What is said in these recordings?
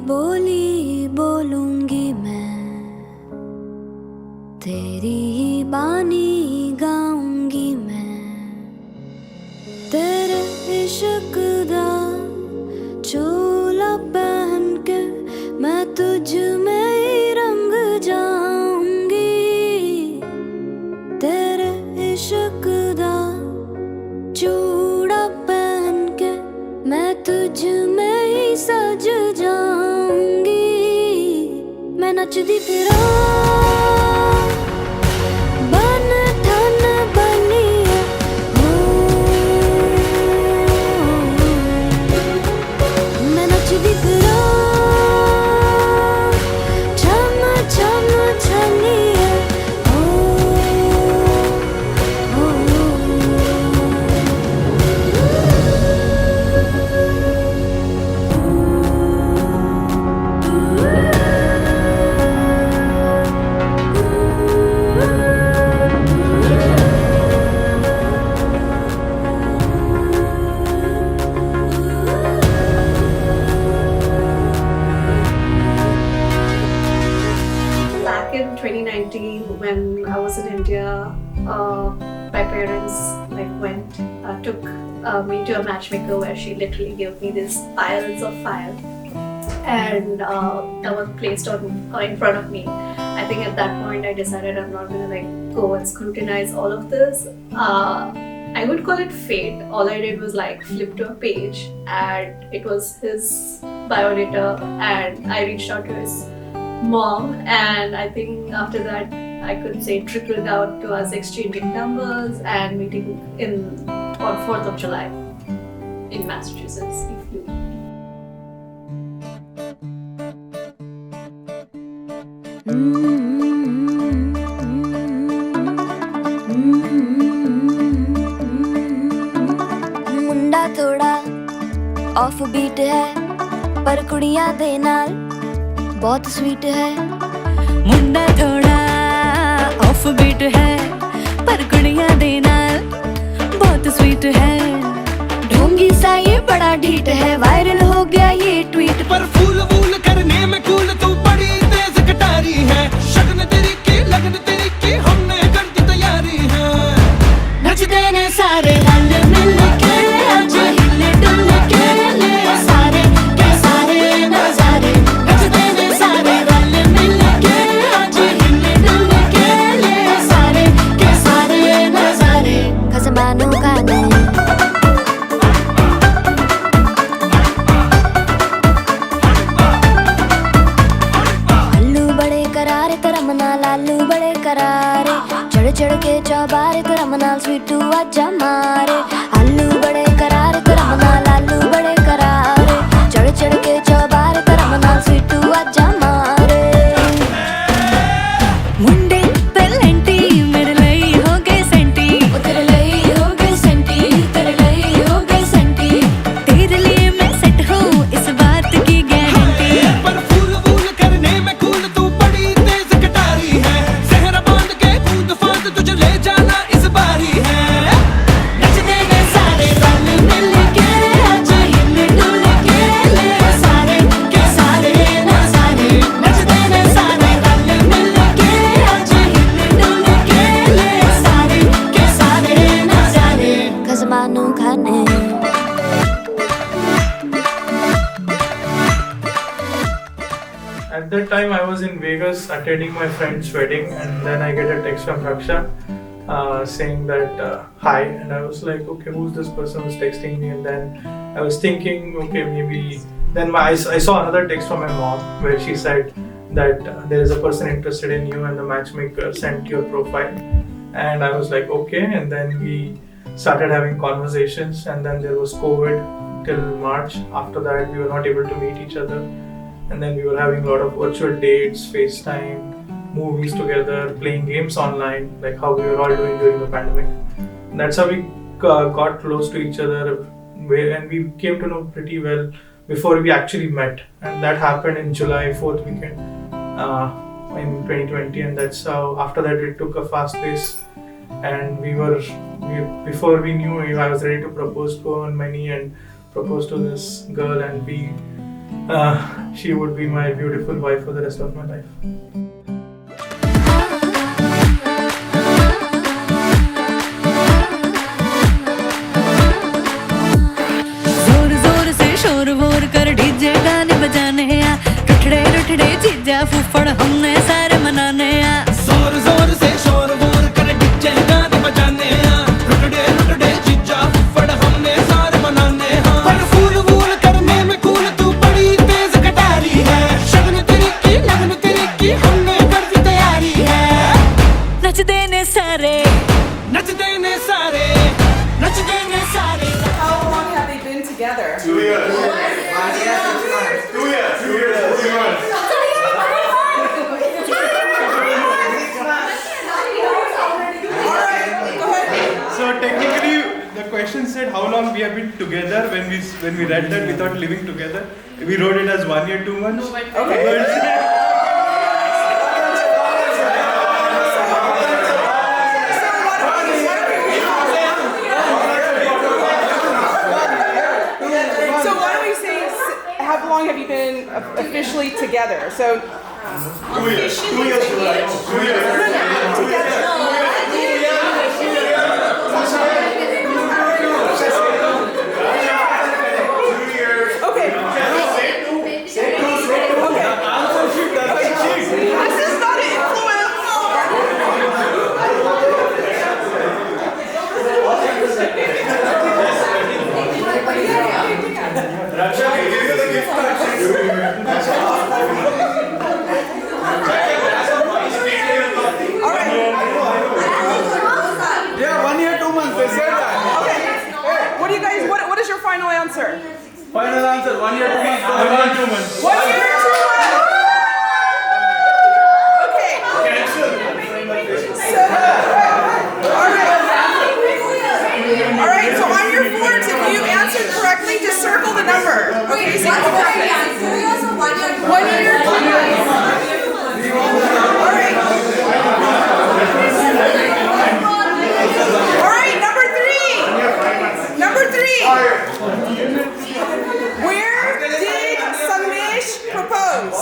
बोली बोलूंगी मैं, तेरी ही बानी गाऊंगी मैं। तेरे इश्क दा चोला पहन के मैं तुझ में ही रंग जाऊंगी। तेरे इश्क दा चूड़ा पहन के मैं तुझ में ही सज जाऊंगी। मैं नचदी फिरा बन ठन बनिए हो, मैं नचदी फिरा छम छम छलिए हो, हो। Back in 2019, when I was in India, my parents took me to a matchmaker where she literally gave me these piles of fire, and that was placed in front of me. I think at that point I decided I'm not gonna go and scrutinize all of this. I would call it fate. All I did was flip to a page, and it was his biodata, and I reached out to his mom, and I think after that I could say trickled out to us exchanging numbers and meeting on 4th of July in Massachusetts. If you मुंडा थोड़ा off beat है पर कुड़ियां दे नाल बहुत sweet है। मुंडा थोड़ा off beat है पर कुड़ियां दे नाल बहुत स्वीट है। ढोंगी सा ये बड़ा ढीठ है, वायरल हो गया ये ट्वीट। पर फूल वूल करने में कूल तू बड़ी तेज कटारी है। शगन तेरी की लगन तेरी की हमने कर दी तैयारी है। नचते ने सारे रल मिल के आज हिले डुल के ले सारे के सारे नजारे। नचते ने सारे रल मिल के आज हिले डुल के ले सारे के सारे नजारे। खसमानों का नहीं लालू बड़े करारे, चढ़ चढ़ के चौबारे तेरा मनाल स्वीटू आजा मारे। आलू बड़े करारे तेरा मनाल लालू बड़े करारे, चढ़ चढ़ के चौबारे तेरा मनाल स्वीटू आजा मारे। मुंडे पेलेंटी मेरे लिए हो गए सेंटी, तेरे लिए हो गए सेंटी, तेरे लिए हो गए सेंटी। तेरे लिए मैं सेट हूँ इस बात की गारंटी। पर फूल वूल करने में कूल तू बड़ी तेज कटारी है। सहरा बांध के कूद फांद तुझे ले जाना इस बारी है। नचते ने सारे रल मिल के आज हिले डुल के ले सारे के सारे नजारे। नचते ने सारे रल मिल के आज हिले डुल के ले सारे के सारे नजारे। खसमानों खाने At that time, I was in Vegas attending my friend's wedding, and then I get a text from Raksha saying that hi, and I was like, okay, who's this person who's texting me? And then I was thinking, okay, maybe. Then I saw another text from my mom where she said that there is a person interested in you, and the matchmaker sent your profile, and I was like, okay. And then we started having conversations, and then there was COVID till March. After that, we were not able to meet each other. And then we were having a lot of virtual dates, FaceTime, movies together, playing games online, like how we were all doing during the pandemic. And that's how we got close to each other, and we came to know pretty well before we actually met. And that happened in July 4th weekend in 2020, and that's how after that it took a fast pace. And before we knew, I was ready to propose to on my knee and propose to this girl, and we she would be my beautiful wife for the rest of my life. जोर जोर से शोर वोर कर DJ गाने बजाने आ रुठड़े रुठड़े जीजा फूफड़ हमने सारे मनाने आ जोर जोर से शोर वोर कर डीजे गाने बजाने हैं रुटड़े रुटड़े जीजा फुफड़ हमने सारे मनाने हैं पर फूल वूल करने में कूल तू बड़ी तेज कटारी है शगन तेरी की लगन तेरी की हमने कर दी तैयारी है नच देने सारे नच देने सारे नच देने सारे How long have they been together? 2 years. 2 years. 2 years. 2 months. So technically, the question said how long we have been together. When we read that, we thought living together. We wrote it as 1 year, 2 months. So why don't we say, how long have you been officially together? So 2 years. 2 years. 2 years. together. Okay. This is not an influence. Raksha, we give you the gift card. All right. Yeah, 1 year, 2 months. They said that. Okay. What do you guys? What is your final answer? Final answer: 1 year, 2 months. 1 year, 2 months. 1 year, 2 months. Okay. So, all right. So on your boards, if you answered correctly, just circle the number. Okay. So 1 year, 2 months. All right. All right. Number 3. Number 3. Where did Sangamesh propose?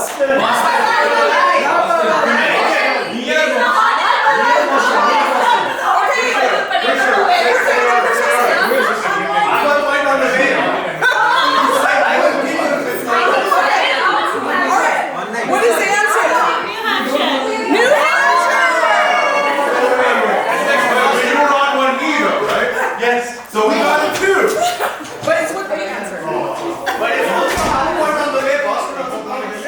What is the answer? New Hampshire. You were on one knee though, right? Yes. So we got it too. But it's what they answered. But it's also one on the way, Boston on the way.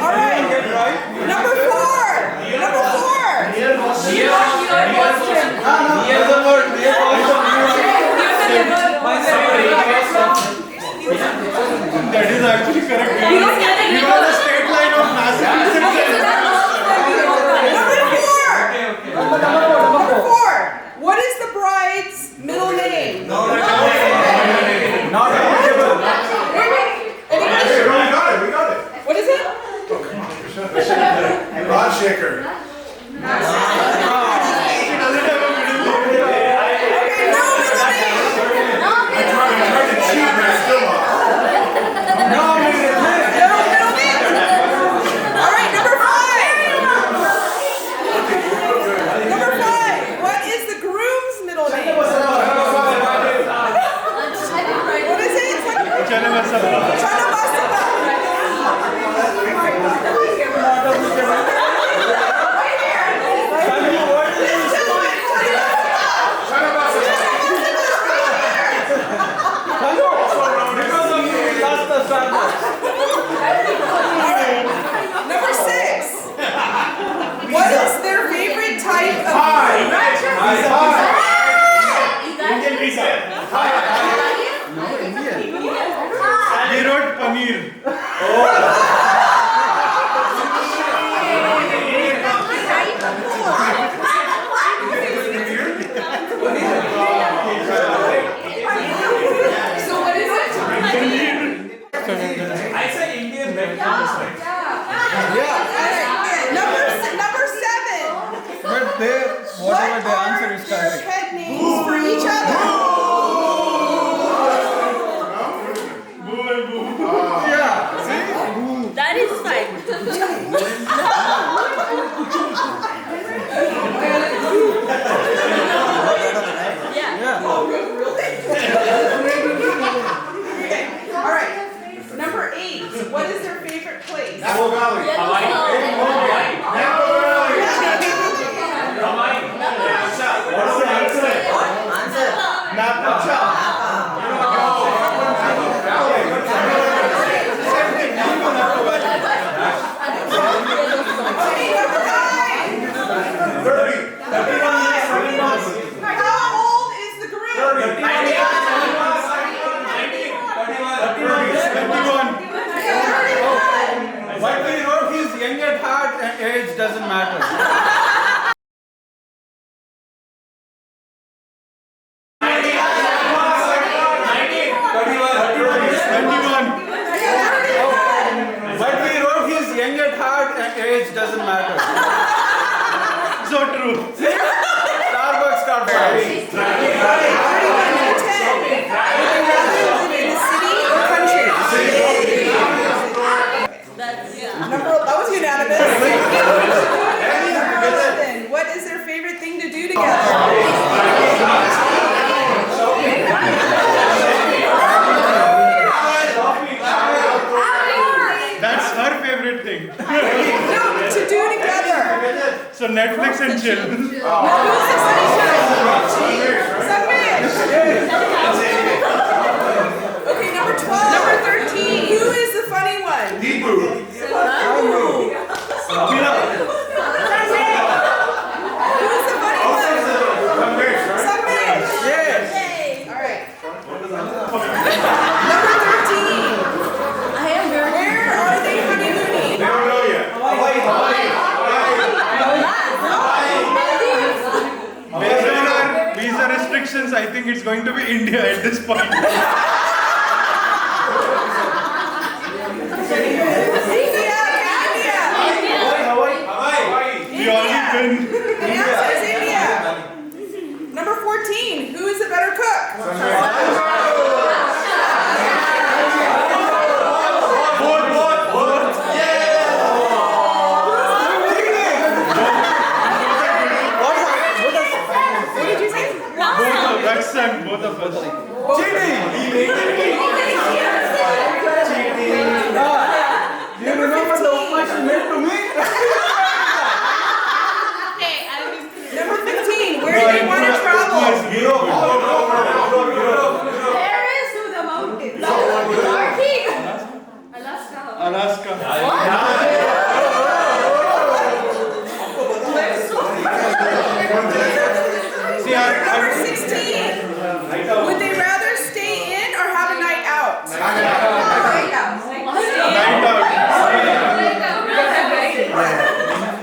All right. Number 4. Number 4. That is actually correct. We got a state line of Massachusetts. Number 4. What is the bride's middle name? Not eligible. Hey, we got it. We got it. What is it? Rod Shaker. What is it? and age doesn't matter. But we wrote he's young at heart and age doesn't matter. So true. Starbucks coffee. That was unanimous. What is their favorite thing to do together? That's her favorite thing. No, to do together. So Netflix and chill. Sangamesh. Okay, number 12. Number 13. Who is the funny one? Deepu. Who's the funny one? Sangamesh. Yes. Alright. Number 13. Where are they honeymooning? Based on our visa restrictions, I think it's going to be India at this point. We already been. The answer is India. Number 14. Who is the better cook? What did you say? Raksha, both of us. Do you remember the one she made to me? Number 15. Where do they want to travel? Alaska. See, Number 16. Would they rather stay in or have a night out? Night out.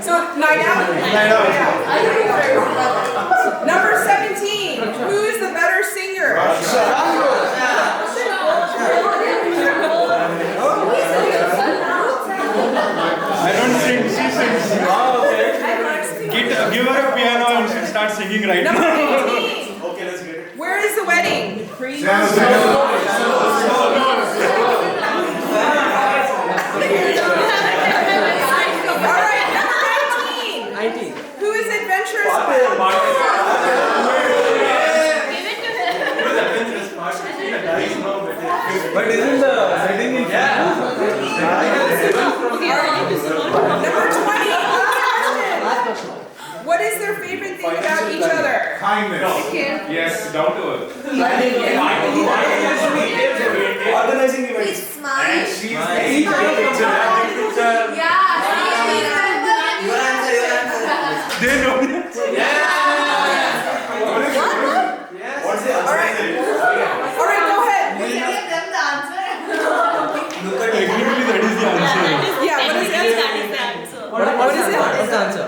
So, night out? Night out. Number 17. Who is the better singer? I don't sing, she sings. Give her a piano and she'll start singing right Number now. 18. Where is the wedding? Alright, number 19. Who is adventurous? But isn't the wedding in Number 20. What is their favorite thing about each other? kindness? Yes, down to earth. Organizing events. And she's taking picture. They know. What's the answer? Alright, go ahead. Technically, that is the answer. Yeah, what is the answer? What is it? What's the answer?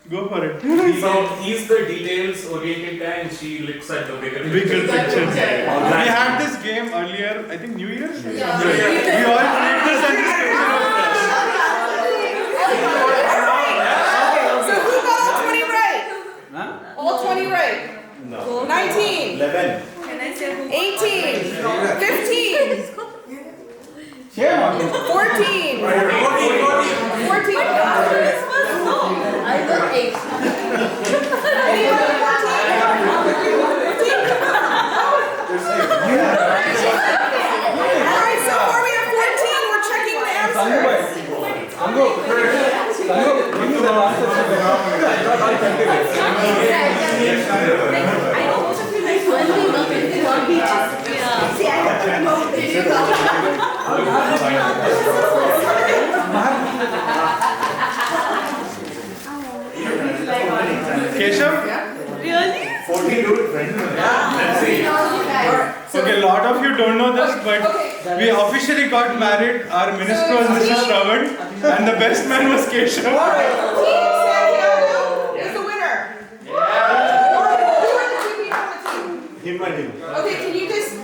Go for it. So he's the details oriented guy and she looks at the bigger Bigger picture. We had this game earlier, I think New Year's? We all played this and this picture of So who got all 20 right? All 20 right. 19. 11. 18. 15. 14. 14. Alright, so far we have 14. We're checking the answers. Keshav? 14 dude. Let's see. Okay, a lot of you don't know this, but we officially got married. Our minister was Mr. Shravan. And the best man was Keshav. Team Santiago is the winner. Who are the two people on the team? Okay, can you just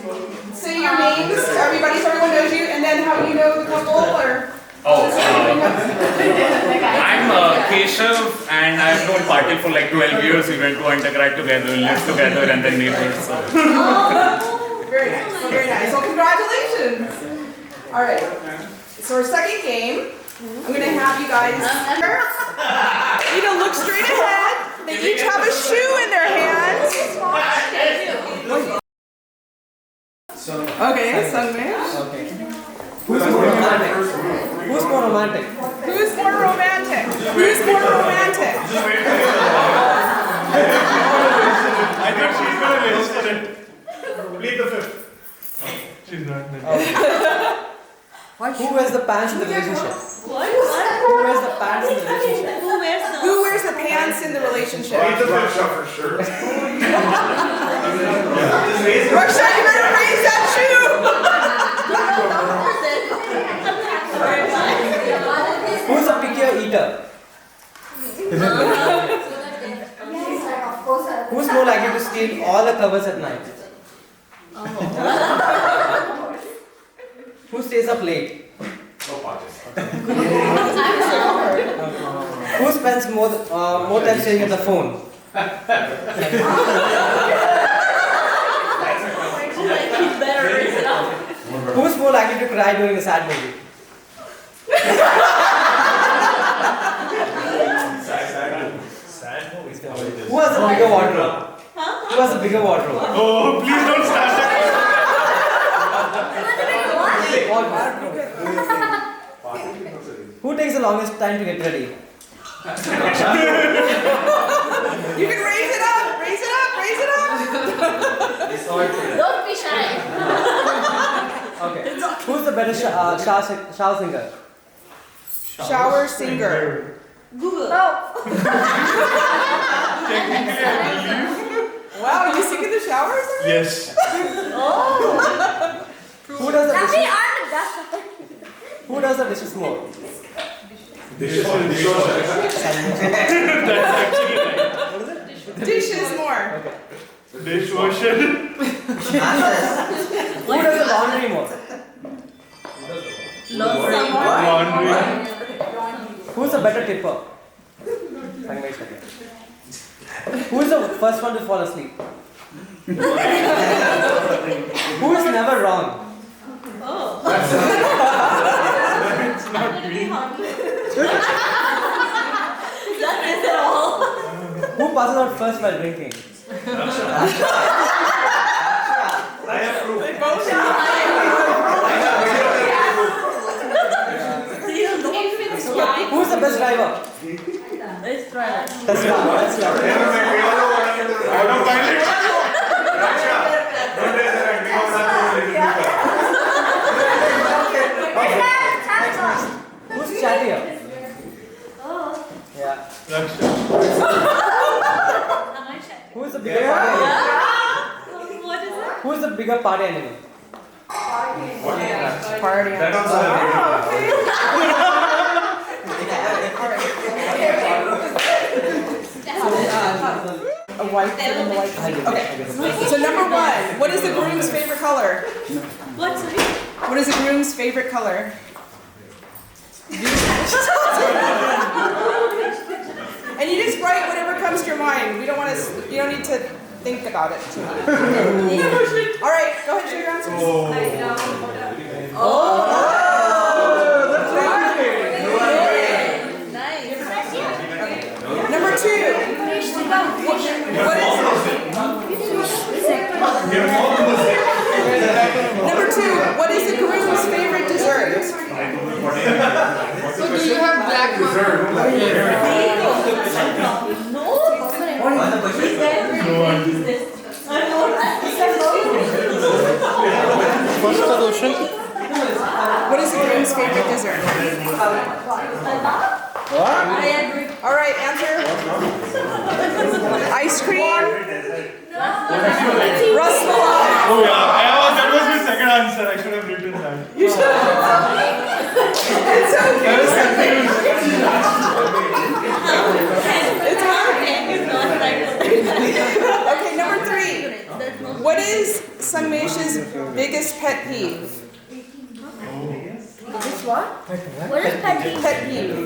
say your names, everybody, so everyone knows you, and then how you know the couple, or? I'm Keshav, and I've known Patil for like 12 years. We went to undergrad together, lived together, and then neighbors. So. Very nice, very nice. Well, congratulations. All right, so our second game, I'm going to have you guys, you know, look straight ahead. They each have a shoe in their hands. Okay, Sangamesh. Okay. Who's more romantic? Who's more romantic? Who's more romantic? Who's more romantic? I thought she's gonna register it. Plead the fifth. She's not. Who wears the pants in the relationship? What? Who wears the pants in the relationship? Who wears the? Who wears the pants in the relationship? Raksha for sure. Raksha, you better raise that shoe! Who's a pickier eater? Who's more likely to steal all the covers at night? Who stays up late? Who spends more time staring at the phone? Who's more likely to cry during a sad movie? Who has a bigger wardrobe? Who has a bigger wardrobe? Oh, please don't start that. Who takes the longest time to get ready? You can raise it up, raise it up, raise it up! Don't be shy. Okay. Who's the better shower singer? Shower singer. Google. Technically, I believe. Wow, you sing in the shower or something? Yes. Who does the dishes? Who does the dishes more? Dishes more. Dishwasher. Who does the laundry more? Laundry. Who's a better tipper? Sangamesh, okay. Who is the first one to fall asleep? Who is never wrong? It's not me. That is it all. Who passes out first while drinking? I have proof. They both Who's the best driver? Let's try that. That's Autopilot. Who's chattier? Yeah. Raksha. Who's the bigger party animal? What is it? Who's the bigger party animal? party. That also A white and a white. Okay. So number one, what is the groom's favorite color? What's it? What is the groom's favorite color? And you just write whatever comes to your mind. We don't want to. You don't need to think about it too much. All right, go ahead, show your answers. Number two. What is Number two, what is the groom's favorite dessert? So do you have black What is the groom's favorite dessert? All right, answer. Ice cream. Rasmalai. Oh yeah, that was my second answer. I should have written that. You should have. It's okay. pet peeve? What is pet peeve? Pet peeve.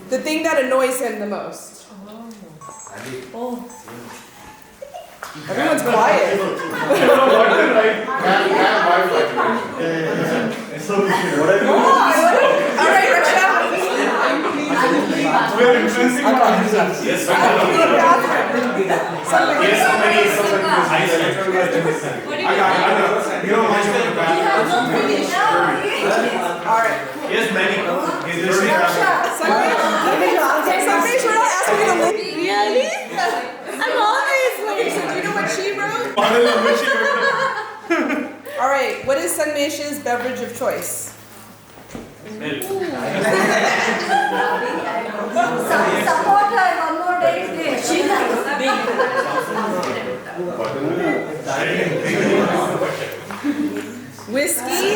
The thing that annoys him the most. Everyone's quiet. All right, Raksha. We're influencing our answers. Yes, Alright. Yes, many. Sangamesh, we're not asking you to look. Really? I'm always Okay, so do you know what she wrote? Bottle number she wrote. Alright, what is Sangamesh's beverage of choice? Support her one more day. She Whiskey?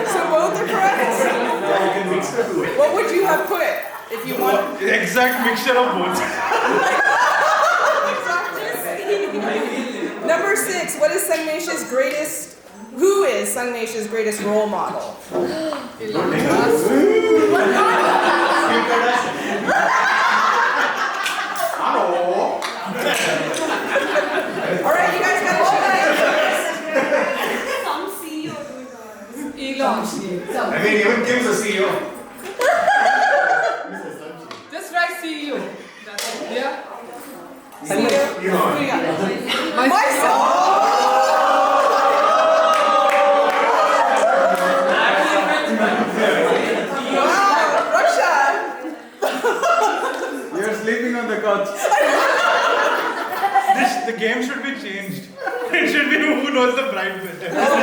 So both are correct? What would you have put if you want? Exact mixture of both. Number 6, what is Sangamesh's greatest? Who is Sangamesh's greatest role model? All right, you guys got to shoot I mean, even Kim's a CEO. Just write CEO. That's it. Yeah. Who you got? Myself. Wow, Raksha. You're sleeping on the couch. The game should be changed. It should be who knows the bride better. That's the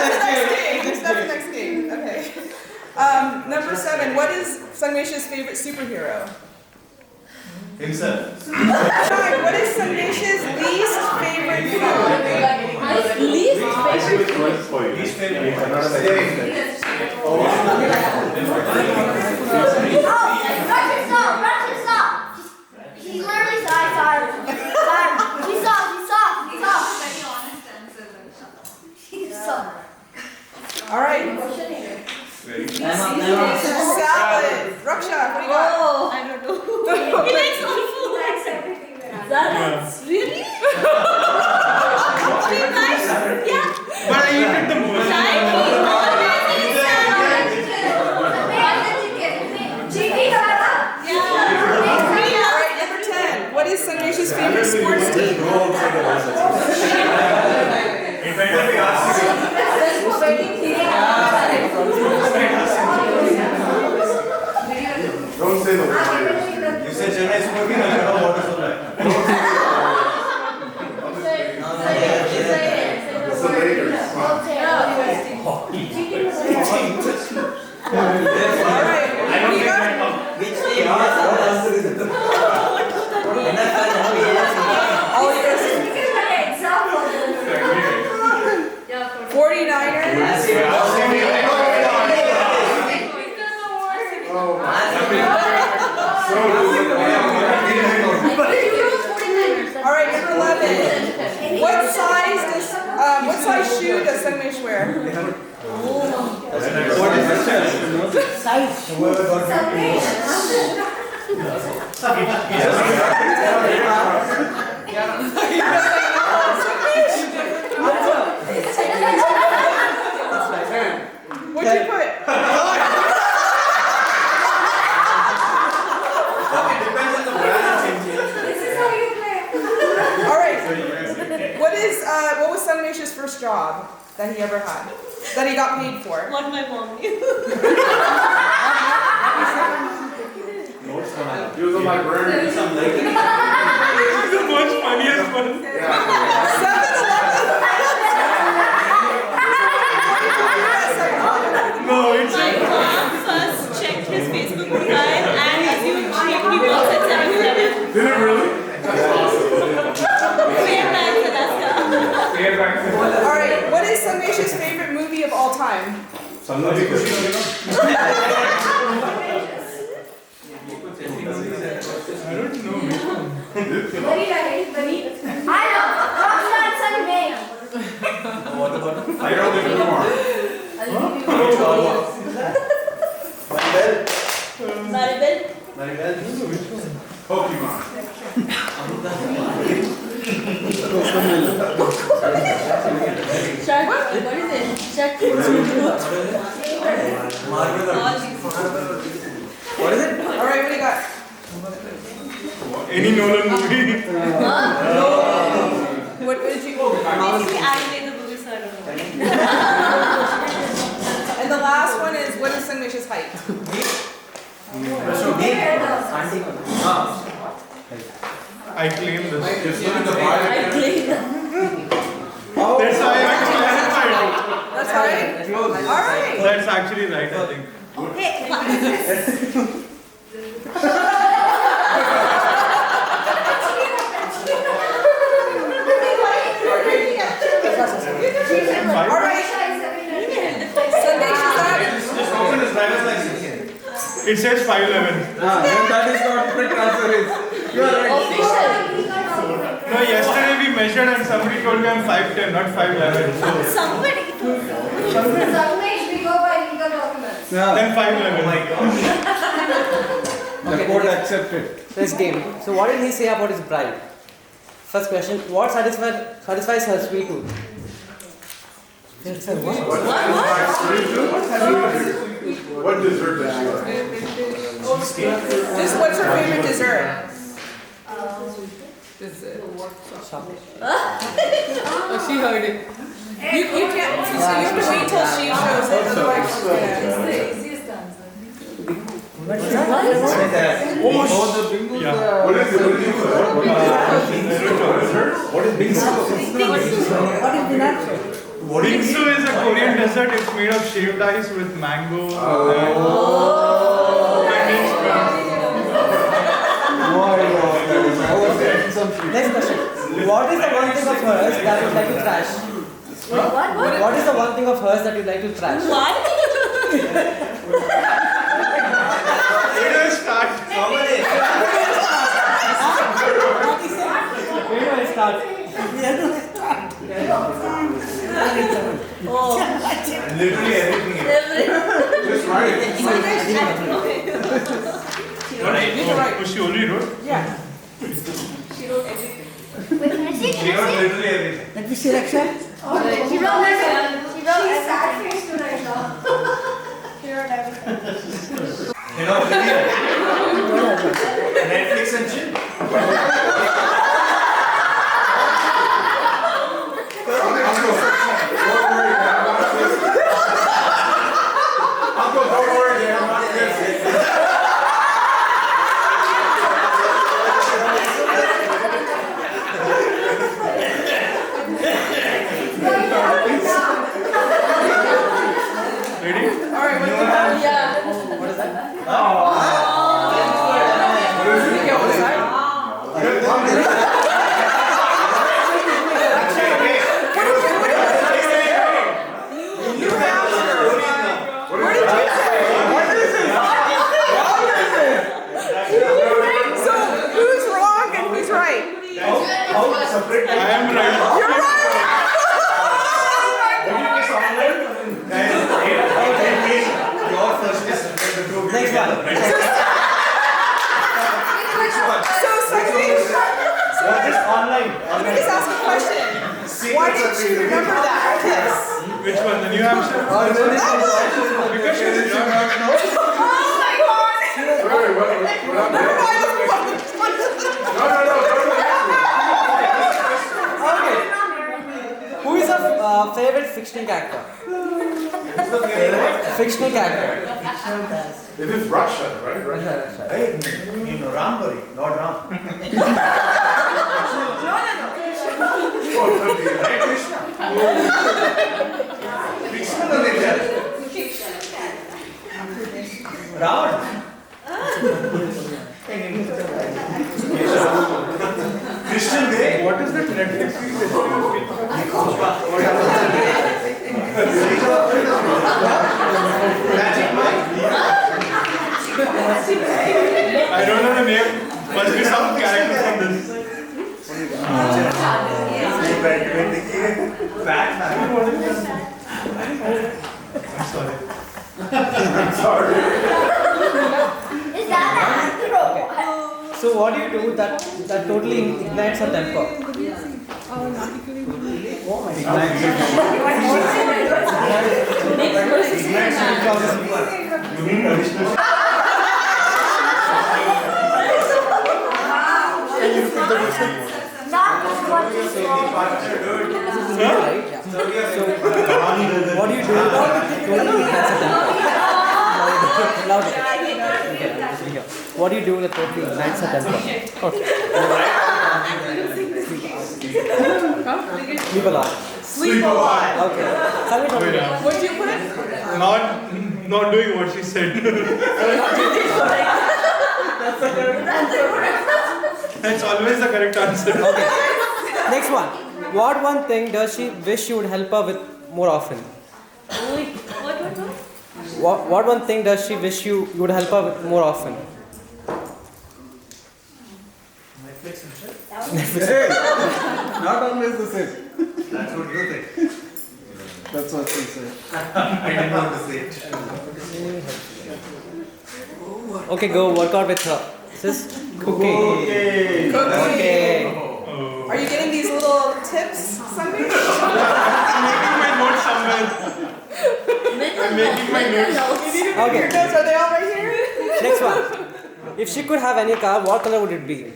next game. That's the next game. Okay. Number 7, what is Sangamesh's favorite superhero? Himself. 9, what is Sangamesh's least favorite food? Least favorite Least favorite. stop. He literally saw it. He saw. All right. Salad. Raksha, what do you got? I don't know. He likes all food. That's really? He likes, yeah. But I eat it the most. All right, number 10. What is Sangamesh's favorite sports team? Don't say the word. You said Chennai Super King, I know water supply. All right. What do you got? All yours. 49ers. All right, number 11. What size shoe does Sangamesh wear? What is this? What'd you put? All right. What was Sangamesh's first job that he ever had? That he got paid for? What my mom knew. Use of my brain, some like The most funniest one. 7-Eleven. No, it's My mom first checked his Facebook profile and assumed he was time. I don't know which one. I know. Raksha and Sangamesh. I don't even know. Pokemon. What is it? All right, what do you got? Any Nolan movie? What did you? And the last one is, what is Sangamesh's height? I claim this. Oh, That's why I clarified. That's right. All right. That's actually right, I think. All right. Sangamesh, is that? It says 5'11". that is what the transfer is. You are right. No, yesterday we measured and somebody told me I'm 5'10", not 5'11". Sangamesh, we go by legal documents. Then 5'11". The court accepted. This game. So what did he say about his bride? First question. What satisfies her sweet tooth? What dessert does she like? Just what's her favorite dessert? Oh, she heard it. You can't. So you have to wait till she shows it. Otherwise, What is it? What is Bingsu is a Korean dessert. It's made of shaved ice with mango. Next question. What is the one thing of hers that you'd like to trash? What is the one thing of hers that you'd like to trash? It will start. literally everything? Just write it. Oh, she only wrote? Yeah. She wrote everything. Wait, can I see? She wrote literally everything. Let me see, Raksha. She wrote everything. She's sad face to right now. She wrote everything. You know, Netflix and chill. Ready? All right. What is that? So who's wrong and who's right? Separate. I am right. You're right. Your first is the two Next one. So Sangamesh, What is online? let me just ask a question. Why didn't you remember that? Yes. Which one? The New Hampshire? Oh Because my she's young. god. Never mind. Okay. Who is your favorite fictional character? Fictional character. This is Raksha, right? Raksha. Hey, you know, Rambari, not Ram. Oh, right, Krishna. Fictional nature. Ravan. Christian Grey. What is that Netflix series? So what do you do that totally ignites her temper? What do you do that totally ignites her temper? Louder. Okay, I'm just here. What do you do that totally ignites her temper? Okay. Sleep a lot. Sleep a lot. Okay. Sangamesh, what do you do? What did you put? Not doing what she said. That's always the correct answer. Okay. Next one. What one thing does she wish you would help her with more often? What one thing does she wish you would help her with more often? Not always the same. That's what you think. That's what she said. I didn't want to say it. Okay, go work out with her. Sis, cooking. Okay. Are you getting these little tips, Sangamesh? I'm making my notes somewhere. I'm making my notes. Okay. Your notes, are they all right here? Next one. If she could have any car, what color would it be?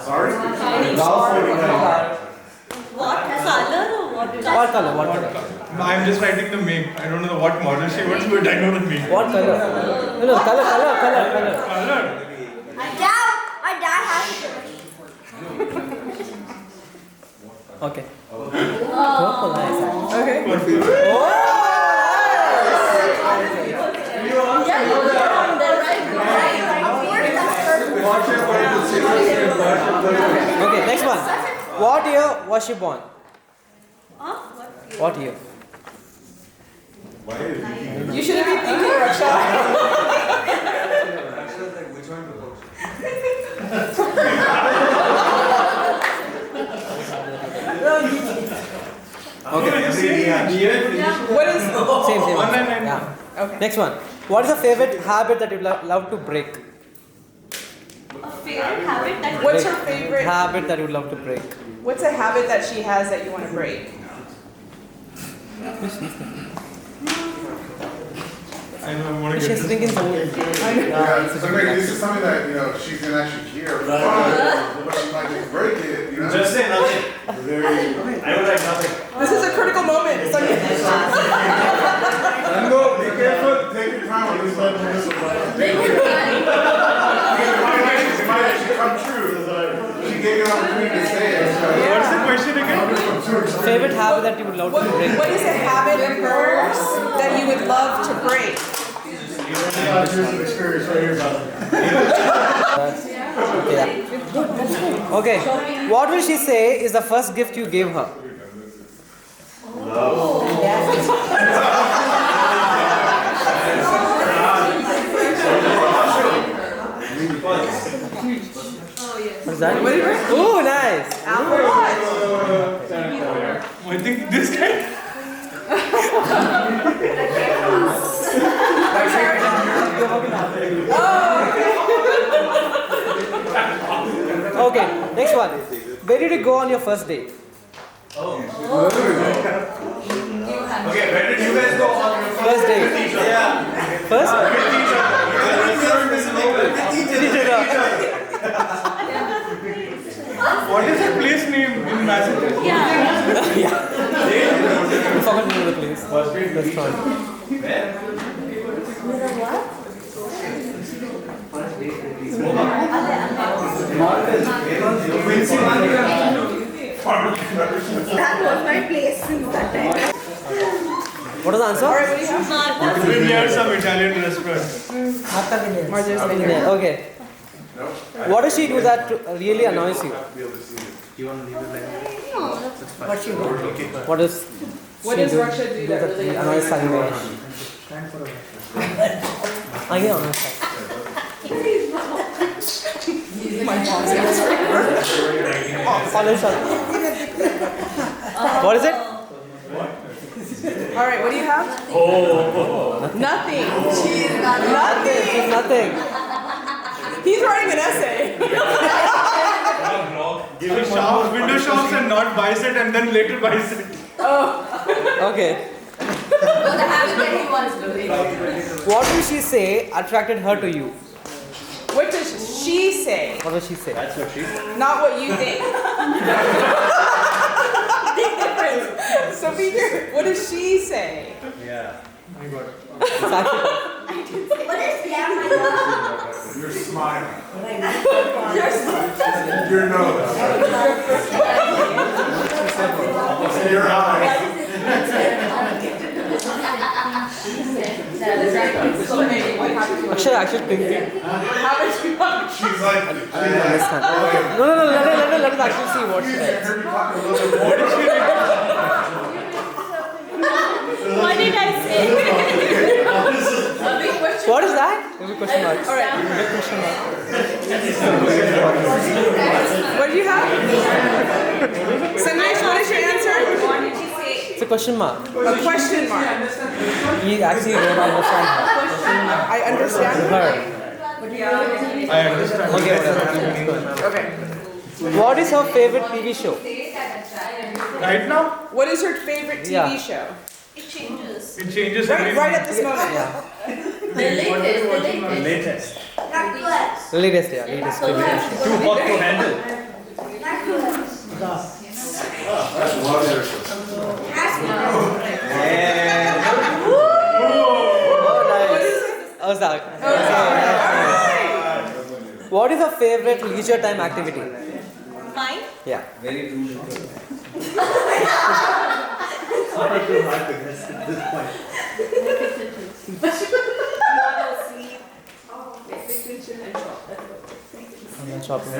Sorry? What color? What color? I'm just writing the make. I don't know what model she wants, but I know the make. What color? No, color. Color. My dad has Okay. Purple, nice. Okay. Okay, next one. What year was she born? What year? You shouldn't be thinking, Raksha. Okay. What is Same. 199. Yeah. Okay. Next one. What is a favorite habit that you love to break? What's her favorite? Habit that you love to break. What's a habit that she has that you want to break? I know, I want to get She's this. thinking something. Yeah, so maybe this is something that, she's gonna actually hear, but she might just break it, Just say nothing. I would like nothing. This is a critical moment. It's like, And go, be careful, take your time on this one. It might actually come true. She gave you an opportunity to say it. What's the question again? Favorite habit that you would love to break. what is a habit of hers that you would love to break? Here's an experience right here, brother. Okay. What will she say is the first gift you gave her? What is that? Oh, nice. Apple Watch. I think this guy. Okay, next one. Where did you go on your first date? Okay, where did you guys go on your First date. Yeah. First? What is the place name in Massachusetts? You forgot to know the place. That's fine. That was my place since that time. What is the answer? We're near some Italian restaurant. Yeah, okay. What does she do that really annoys you? What does What she does Raksha do that really annoys Sangamesh? I get annoyed. My mom's answer. What is it? All right, what do you have? Nothing. Nothing. Nothing. He's writing an essay. Window shops and not buys it and then later buys it. Okay. What will she say attracted her to you? What does she say? What will she say? That's what she said. Not what you think. Big difference. So Peter, what does she say? Yeah. It's actually You're smiling. Your nose. Your eyes. Akshay actually thinking. She's like, I didn't understand. No, let us actually see what she says. What did I say? What is that? Maybe question mark. All right. Big question mark. What do you have? Sangamesh, what is your answer? It's a question mark. A question mark. He actually wrote understand her. I understand. Her. I understand. Okay, whatever. Okay. What is her favorite TV show? Right now, What is her favorite TV Yeah. show? it changes every Right at this moment. Yeah. latest. Latest, yeah. Latest TV show. Too hot to handle. that's wonderful. Oh, nice. How's that? What is her favorite leisure time activity? Mine? Yeah. Very rude. I'm not shopping. I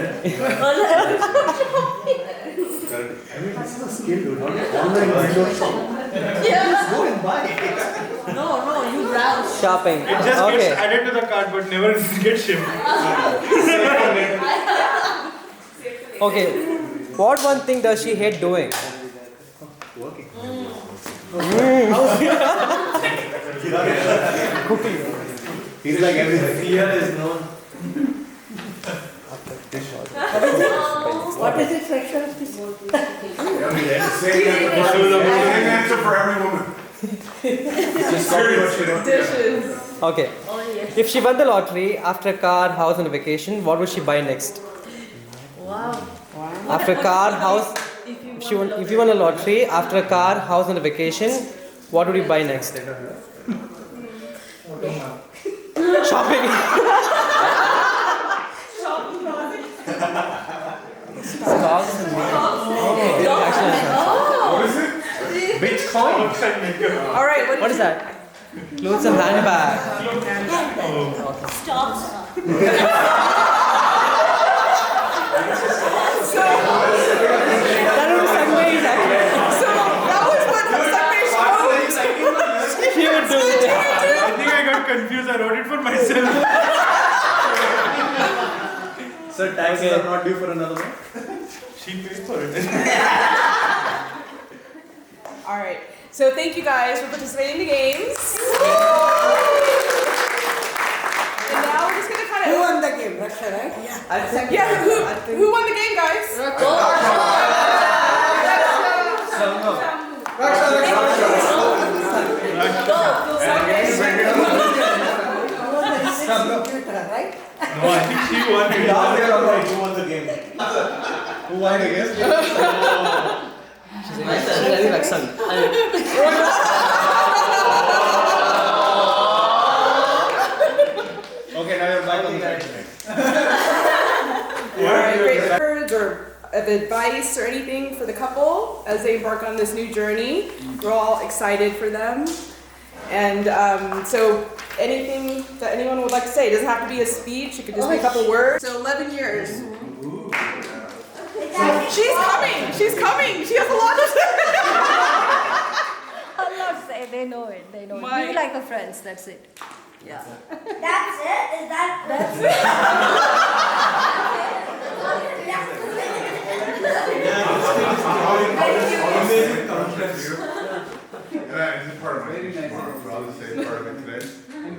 mean, this is a skill, dude. How do you online window shop? Just go and buy. No, you browse. Shopping. It just Okay. gets added to the cart but never gets shipped. Okay. What one thing does she hate doing? Working. He's like everything. Fear is known. What is it, Raksha? Same answer for every woman. Just copy what she wrote. Dishes. Okay. If she won the lottery after a car, house, and a vacation, what would she buy next? Wow. After a car, house. If you won a lottery after a car, house, and a vacation, what would you buy next? Shopping. Stocks and actually. What is it? Bitcoin. All right. What is that? Clothes and handbag. Stocks. That was Sangamesh actually. So that was what Sangamesh wrote. She would do it. I think I got confused. I wrote it for myself. Sir, taxes are not due for another one. She paid for it. All right. So thank you guys for participating in the games. And now we're just gonna kind of. Who won the game? Raksha, right? Yeah. Yeah. Who won the game, guys? Right? No, I think she won. Who won the game? Who won the game? She's very Raksha. Okay, now you're back on the track. All right, great words or of advice or anything for the couple as they embark on this new journey. We're all excited for them. And so anything that anyone would like to say, it doesn't have to be a speech, it could just be a couple words. So 11 years. She's coming, she has a lot to say. I'll not say, they know it, they know it. Be like a friends, that's it. Yeah. That's it? Is that That's it. this is part of my Very speech nice. tomorrow, but I'll just say part of it today.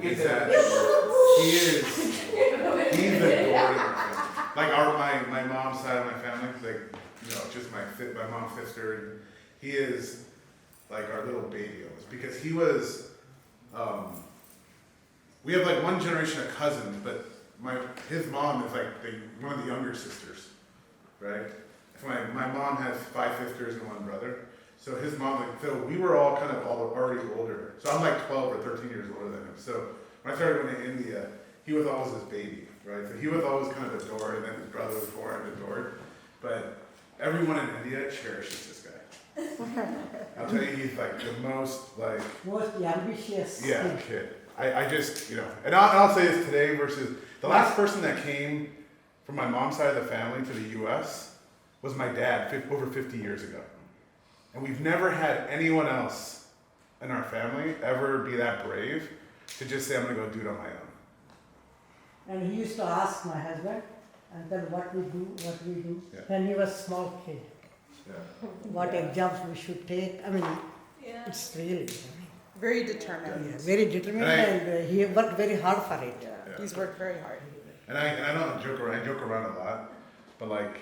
Is that he's adoring. Like my mom's side of my family, like, you know, just my mom's sister, and he is like our little baby almost, because he was, we have like one generation of cousins, but his mom is like one of the younger sisters, right? My mom has 5 sisters and 1 brother. So his mom, so we were all kind of already older. So I'm like 12 or 13 years older than him. So when I started going to India, he was always his baby, right? So he was always kind of adored, and then his brother was born and adored. But everyone in India cherishes this guy. I'll tell you, he's like the most like... Most ambitious. Yeah, kid. I just, you know, and I'll say this today versus the last person that came from my mom's side of the family to the U.S. was my dad over 50 years ago. And we've never had anyone else in our family ever be that brave to just say, I'm going to go do it on my own. And he used to ask my husband, and then what we do. Yeah. When he was small kid, Yeah. what exams we should take. I mean, it's really Very determined. very determined, and he worked very hard for it. Yeah. He's worked very hard. And I don't joke around. I joke around a lot, but like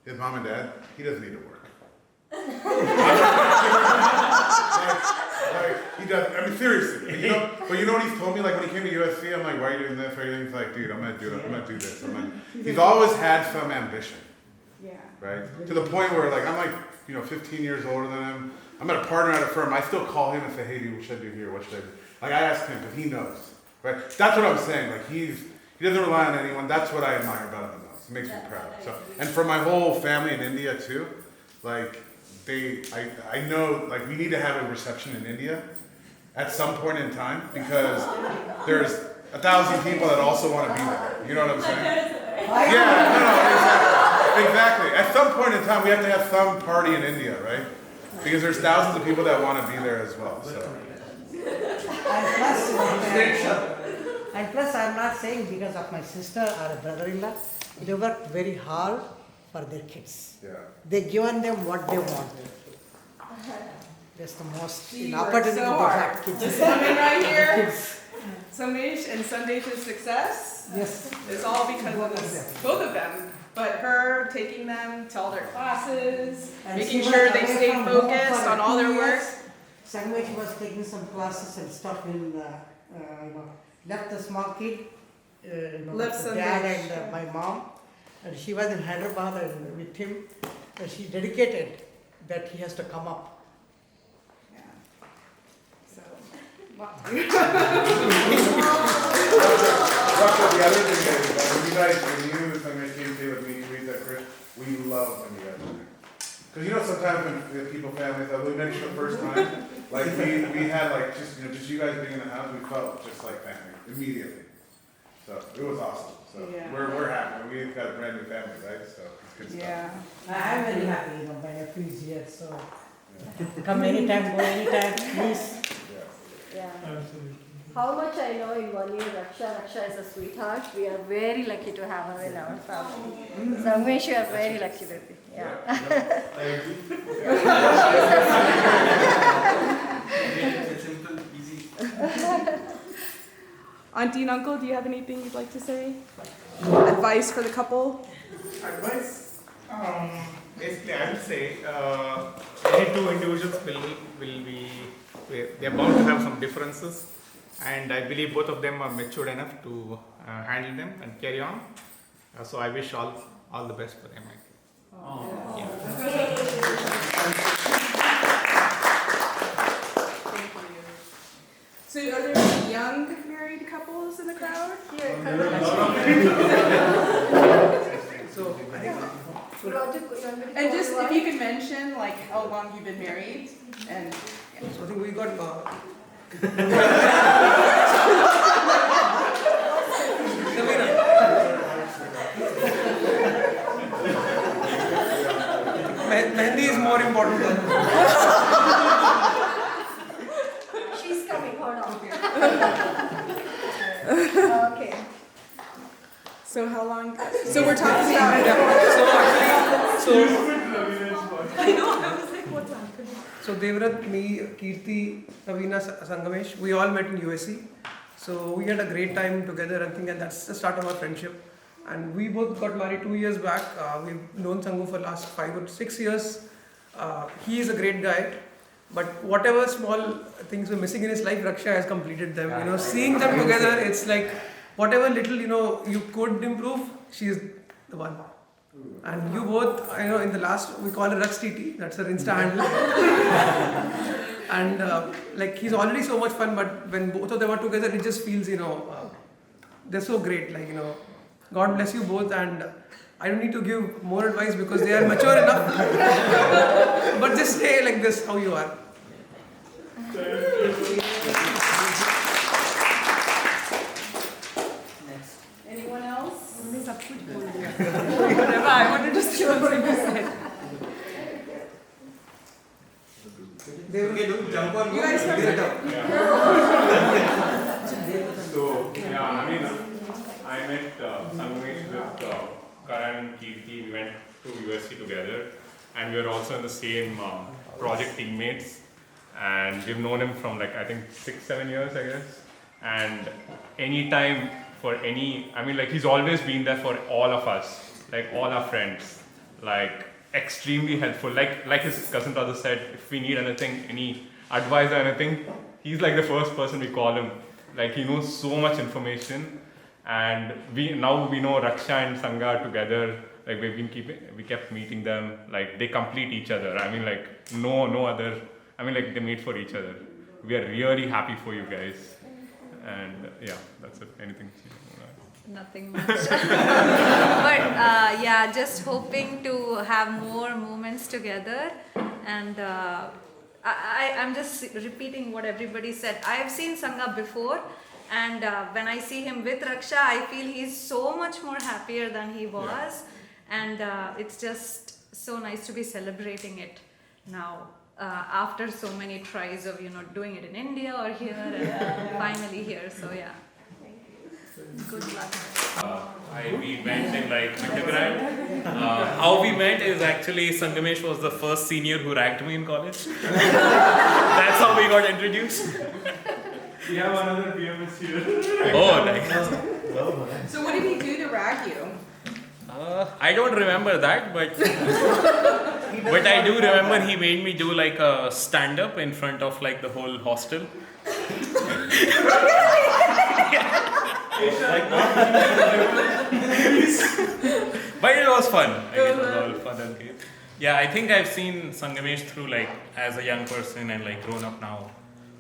his mom and dad, he doesn't need to work. like he does. I mean, seriously. But you know what he's told me? Like when he came to USC, I'm like, why are you doing this? Why are you doing this? He's like, dude, I'm gonna do it. I'm gonna do this. I'm like, he's always had some ambition. Yeah. Right? To the point where like I'm like, 15 years older than him. I'm at a partner at a firm. I still call him and say, hey, dude, what should I do here? What should I do? Like I ask him because he knows. Right? That's what I'm saying. Like he doesn't rely on anyone. That's what I admire about him the most. It makes me proud. So, and for my whole family in India too, like I know like we need to have a reception in India at some point in time because there's 1,000 people that also want to be there. You know what I'm saying? Yeah, no, exactly. At some point in time, we have to have some party in India, right? Because there's thousands of people that want to be there as well. So. And plus, I'm not saying because of my sister or a brother-in-law, they work very hard for their kids. Yeah. They given them what they want. That's the most He opportunity worked so they hard. have. Kids. This woman right here, Sangamesh and Sandesh's success Yes. is all because of this, both of them. But her taking them to all their classes, And making she sure was they away stay from home focused for on all 2 their work. years. Sangamesh was taking some classes and stuff in, left the small kid, Left with dad Sangamesh. and my mom. And she was in Hyderabad and with him. And she dedicated that he has to come up. Yeah. So, wow. Raksha, the other thing is, when you and Sangamesh came to with me, we love when you guys are there. Because sometimes when people, families, like we mentioned the first time, like we had like just you guys being in the house, we felt just like family immediately. So it was awesome. So Yeah. we're happy. We've got a brand new family, right? So it's good stuff. Yeah. I'm very happy, my nephew is here, so come anytime, go anytime, please. Yeah. Absolutely. How much I know in 1 year, Raksha is a sweetheart. We are very lucky to have her in our family. Sangamesh, you are very lucky, baby. Yeah. I agree. It's simple, easy. Auntie and uncle, do you have anything you'd like to say? Advice for the couple? Advice? Basically, I would say any two individuals will be, they are bound to have some differences, and I believe both of them are matured enough to handle them and carry on. So I wish all the best for them. Yeah. So are there any young married couples in the crowd? So, And just if you could mention like how long you've been married and so I think we got Mehndi is more important than She's coming, hold on. Okay. so how long? So we're talking about so actually, I know, I was like, what's happening? So Devrat, me, Kirti, Ravina, Sangamesh, we all met in USC. So we had a great time together, I think, and that's the start of our friendship. And we both got married 2 years back. We've known Sangu for the last 5 or 6 years. He is a great guy. But whatever small things were missing in his life, Raksha has completed them. You know, seeing them together, it's like whatever little you could improve, she is the one. And you both, in the last we call her Raks TT. That's her Insta handle. And he's already so much fun, but when both of them are together, it just feels they're so great. God bless you both, and I don't need to give more advice because they are mature enough. But just stay like this, how you are. Anyone else? Whatever, I wanted to just show what you said. You guys have So, yeah, I mean, I met Sangamesh with Karan and Kirti. We went to USC together, and we were also in the same project teammates. And we've known him from I think 6-7 years, I guess. And anytime for he's always been there for all of us, all our friends, extremely helpful. Like his cousin brother said, if we need anything, any advice or anything, he's the first person we call him. He knows so much information, and we know Raksha and Sangha together. We kept meeting them. They complete each other. No other. They made for each other. We are really happy for you guys. And yeah, that's it. Anything? Nothing much. But yeah, just hoping to have more moments together. And I'm just repeating what everybody said. I have seen Sangha before, and when I see him with Raksha, I feel he's so much more happier than he was. Yeah. And it's just so nice to be celebrating it now. After so many tries of doing it in India or here and finally here, so yeah. Good luck. We met in undergrad. How we met is actually Sangamesh was the first senior who ranked me in college. That's how we got introduced. We have another BMS here. Oh, nice. So what did he do to rag you? I don't remember that, but I do remember he made me do a stand-up in front of the whole hostel. But it was fun. It was all fun and good. Yeah, I think I've seen Sangamesh through as a young person and grown up now,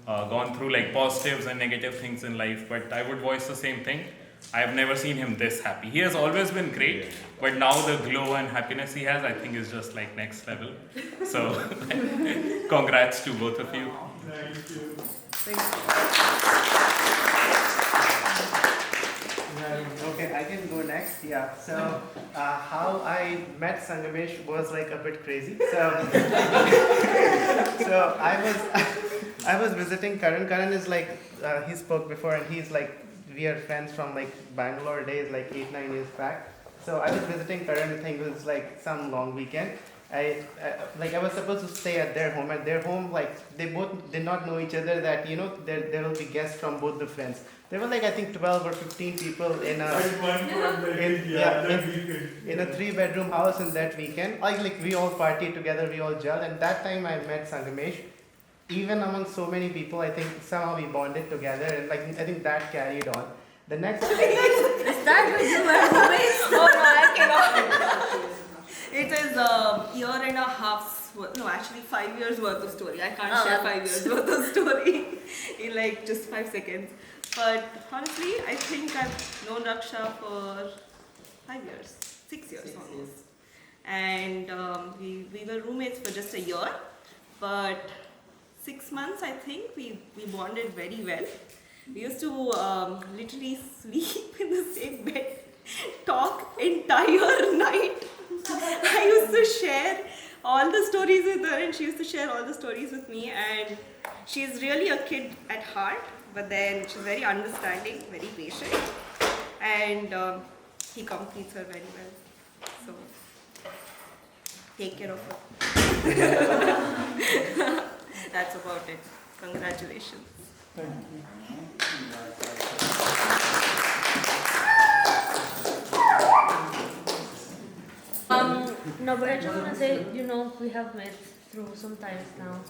gone through positives and negative things in life. But I would voice the same thing. I've never seen him this happy. He has always been great, but now the glow and happiness he has, I think, is just next level. So, congrats to both of you. Thank you. Okay, I can go next. Yeah. So, how I met Sangamesh was a bit crazy. So, I was visiting Karan. Karan is he spoke before, and he's we are friends from Bangalore days, 8-9 years back. So I was visiting Karan. I think it was some long weekend. I was supposed to stay at their home. At their home, they both did not know each other. That there will be guests from both the friends. There were I think 12 or 15 people in a in a 3-bedroom house in that weekend. We all partied together, we all gelled, and that time I met Sangamesh. Even among so many people, I think somehow we bonded together, and I think that carried on. The next Is that what you were roommates? Oh no, I cannot. It is a year and a half, no actually 5 years worth of story. I can't share 5 years worth of story in just 5 seconds. But honestly, I think I've known Raksha for 5 years, 6 years almost. And we were roommates for just a year, but 6 months I think we bonded very well. We used to literally sleep in the same bed, talk entire night. I used to share all the stories with her and she used to share all the stories with me, and she's really a kid at heart, but then she's very understanding, very patient, and he completes her very well. So take care of her. that's about it. Congratulations. No, but I just want to say, we have met through some times now,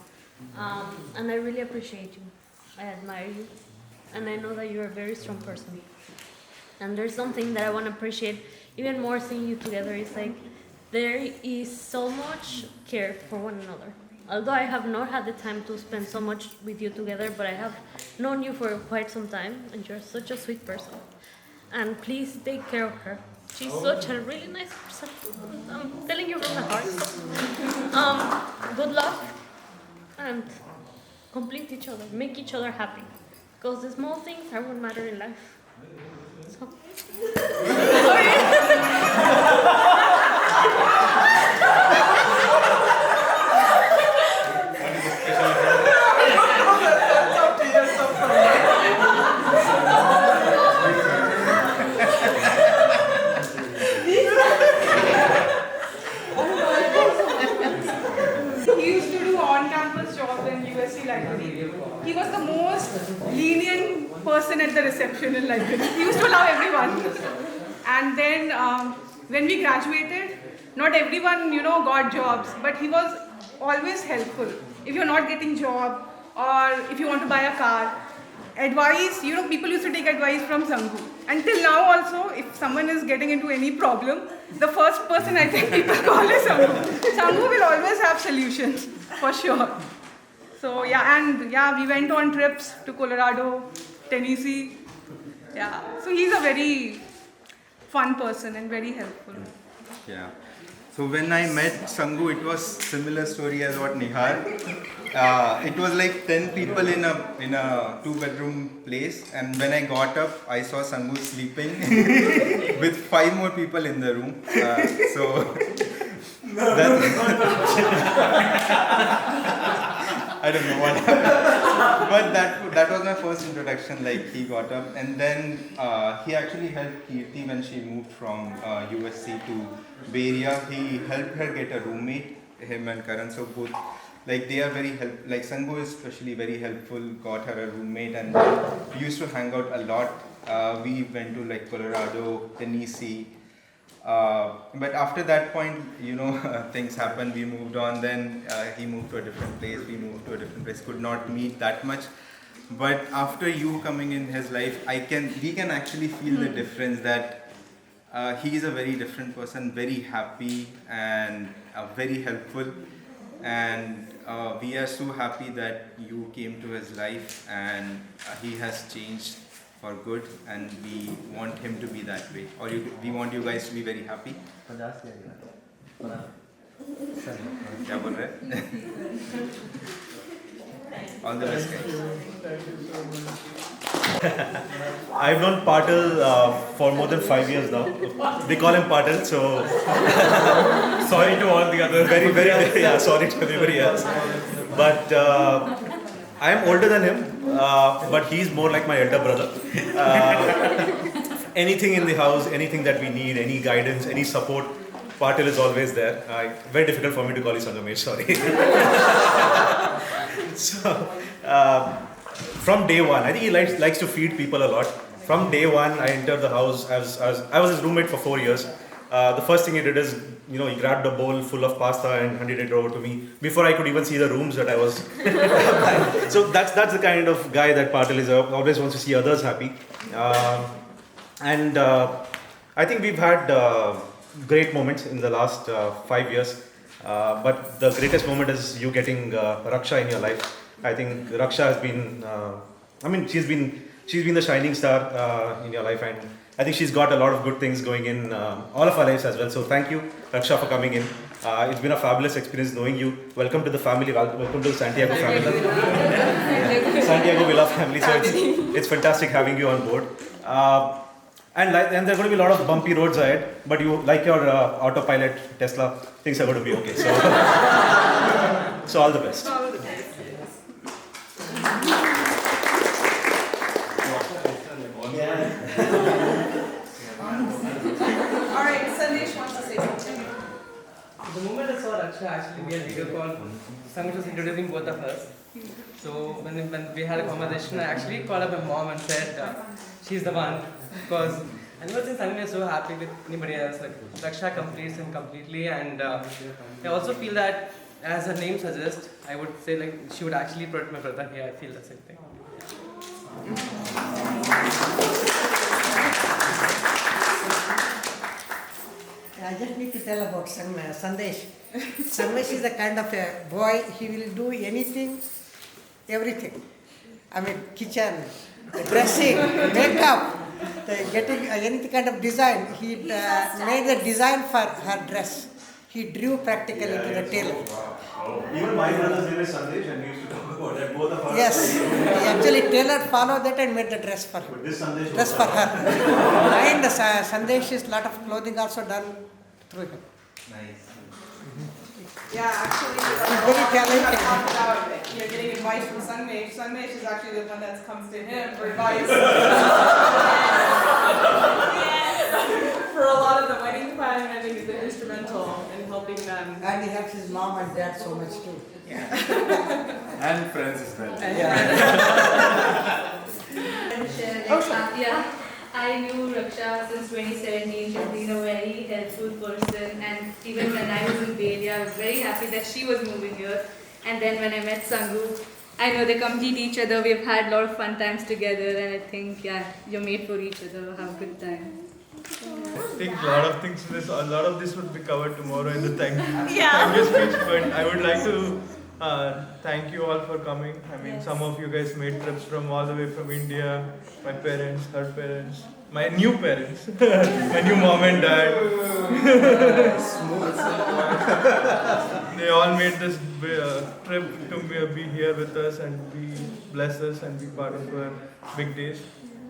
and I really appreciate you. I admire you, and I know that you're a very strong person. And there's something that I want to appreciate even more seeing you together. It's like there is so much care for one another. Although I have not had the time to spend so much with you together, but I have known you for quite some time, and you're such a sweet person. And please take care of her. She's such a really nice person. I'm telling you from the heart. Good luck, and complete each other, make each other happy. Because the small things are what matter in life. So. He used to do on-campus jobs in USC library. He was the most lenient person at the reception in library. He used to love everyone. And then when we graduated, not everyone, got jobs, but he was always helpful. If you're not getting job or if you want to buy a car, advice, people used to take advice from Sangu. Until now also, if someone is getting into any problem, the first person I think people call is Sangu. Sangu will always have solutions, for sure. So we went on trips to Colorado, Tennessee. Yeah, so he's a very fun person and very helpful. Yeah. So when I met Sangu, it was similar story as what Nihar. It was like 10 people in a 2-bedroom place, and when I got up, I saw Sangu sleeping with 5 more people in the room. I don't know what happened. But that was my first introduction. Like, he got up, and then he actually helped Kirti when she moved from USC to Bay Area. He helped her get a roommate, him and Karan. So both, like, they are very like Sangu is especially very helpful. Got her a roommate, and we used to hang out a lot. We went to like Colorado, Tennessee. But after that point, things happened. We moved on. Then he moved to a different place. We moved to a different place. Could not meet that much. But after you coming in his life, we can actually feel the difference that he is a very different person, very happy and very helpful. And we are so happy that you came to his life, and he has changed for good, and we want him to be that way, or we want you guys to be very happy. क्या बोल रहे? All the best, guys. I've known Patil for more than 5 years now. They call him Patil, so sorry to all the others. Very, sorry to everybody else. But I am older than him, but he's more like my elder brother. Anything in the house, anything that we need, any guidance, any support, Patil is always there. Very difficult for me to call you Sangamesh, sorry. So, from day one, I think he likes to feed people a lot. From day one, I entered the house. I was his roommate for 4 years. The first thing he did is, he grabbed a bowl full of pasta and handed it over to me before I could even see the rooms that I was. So that's the kind of guy that Patil is. Always wants to see others happy. And I think we've had great moments in the last 5 years. But the greatest moment is you getting Raksha in your life. I think Raksha has been, she's been the shining star in your life, and I think she's got a lot of good things going in all of our lives as well. So thank you, Raksha, for coming in. It's been a fabulous experience knowing you. Welcome to the family. Welcome to the Santiago family. Santiago Villa family. So it's fantastic having you on board. And there are going to be a lot of bumpy roads ahead, but you like your autopilot Tesla, things are going to be okay. So all the best. Alright, Sandesh wants to say something. The moment I saw Raksha, actually we had video call, Sangamesh was introducing both of us. So when we had a conversation, I actually called up my mom and said she's the one, because I never seen Sangamesh so happy with anybody else. Like Raksha completes him completely, and I also feel that, as her name suggests, I would say like she would actually protect my brother. Yeah, I feel the same thing. I just need to tell about Sandesh. Sandesh is the kind of a boy, he will do anything, everything. I mean, kitchen, dressing, makeup, getting any kind of design. He made the design for her dress. He drew practically to the tailor. Even my brother's name is Sandesh, and we used to talk about that. Both of us. Yes, he actually tailored, followed that and made the dress for him. This Sandesh Dress for her. And Sandesh is lot of clothing also done through him. Nice. Yeah, actually, He's very talented. talk about getting advice from Sangamesh. Sangamesh is actually the one that comes to him for advice. For a lot of the wedding planning, I think he's been instrumental in helping them. And he helps his mom and dad so much too. And friends as well. Yeah, I knew Raksha since 2017. She's been a very helpful person, and even when I was in Bay Area, I was very happy that she was moving here. And then when I met Sangu, I know they complete each other. We've had a lot of fun times together, and I think, yeah, you're made for each other. Have a good time. I think a lot of this would be covered tomorrow in the thank Yeah. you speech, but I would like to thank you all for coming. I mean, some of you guys made trips from all the way from India, my parents, her parents, my new parents, my new mom and dad. They all made this trip to be here with us and bless us and be part of our big days.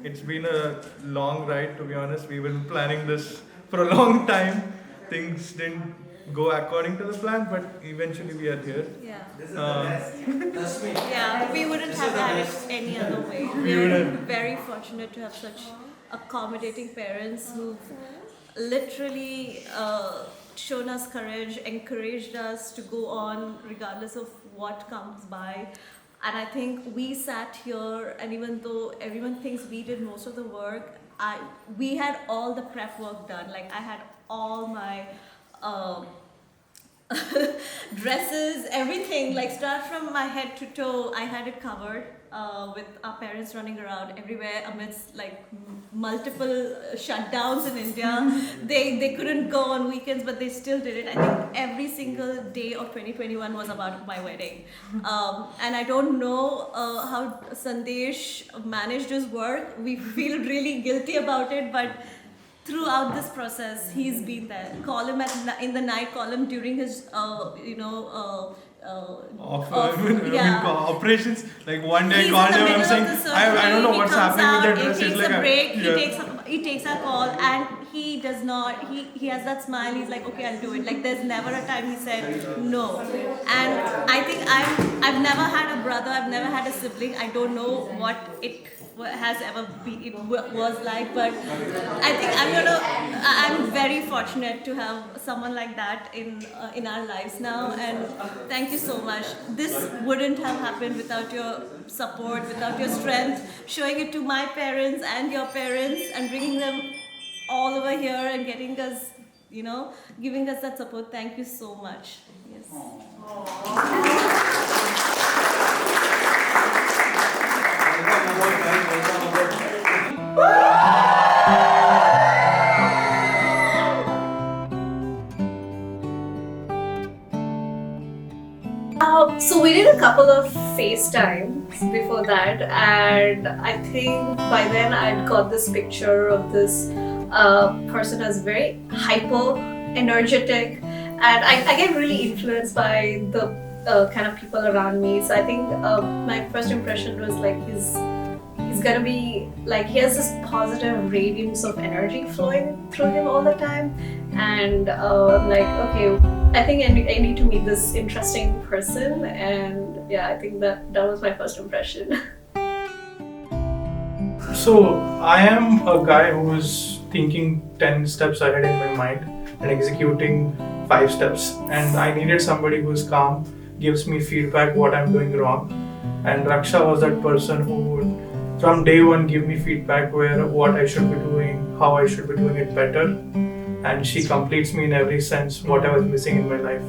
It's been a long ride, to be honest. We've been planning this for a long time. Things didn't go according to the plan, but eventually we are here. Yeah. This is the best. Yeah, we wouldn't have had it any other way. We're very fortunate to have such accommodating parents who've literally shown us courage, encouraged us to go on regardless of what comes by. And I think we sat here, and even though everyone thinks we did most of the work, we had all the prep work done. Like I had all my dresses, everything, like start from my head to toe, I had it covered with our parents running around everywhere amidst like multiple shutdowns in India. They couldn't go on weekends, but they still did it. I think every single day of 2021 was about my wedding. And I don't know how Sandesh managed his work. We feel really guilty about it, but throughout this process, he's been there. Call him in the night, call him during his, operations. Like one day I called him, I'm saying, I don't know what's happening with the dress. He takes a break, he he takes a call, and he does not, he has that smile, he's like, okay, I'll do it. Like there's never a time he said no. And I think I've never had a brother, I've never had a sibling, I don't know what it has ever was like, but I think I'm very fortunate to have someone like that in our lives now, and thank you so much. This wouldn't have happened without your support, without your strength, showing it to my parents and your parents and bringing them all over here and getting us, giving us that support. Thank you so much. Yes. So we did a couple of FaceTimes before that, and I think by then I'd got this picture of this person who's very hyper energetic, and I get really influenced by the kind of people around me. So I think my first impression was like he's gonna be like, he has this positive radiance of energy flowing through him all the time, and like, okay, I think I need to meet this interesting person, and yeah, I think that was my first impression. So I am a guy who is thinking 10 steps ahead in my mind and executing 5 steps, and I needed somebody who is calm, gives me feedback what I'm doing wrong, and Raksha was that person who would from day one give me feedback where what I should be doing, how I should be doing it better, and she completes me in every sense what I was missing in my life.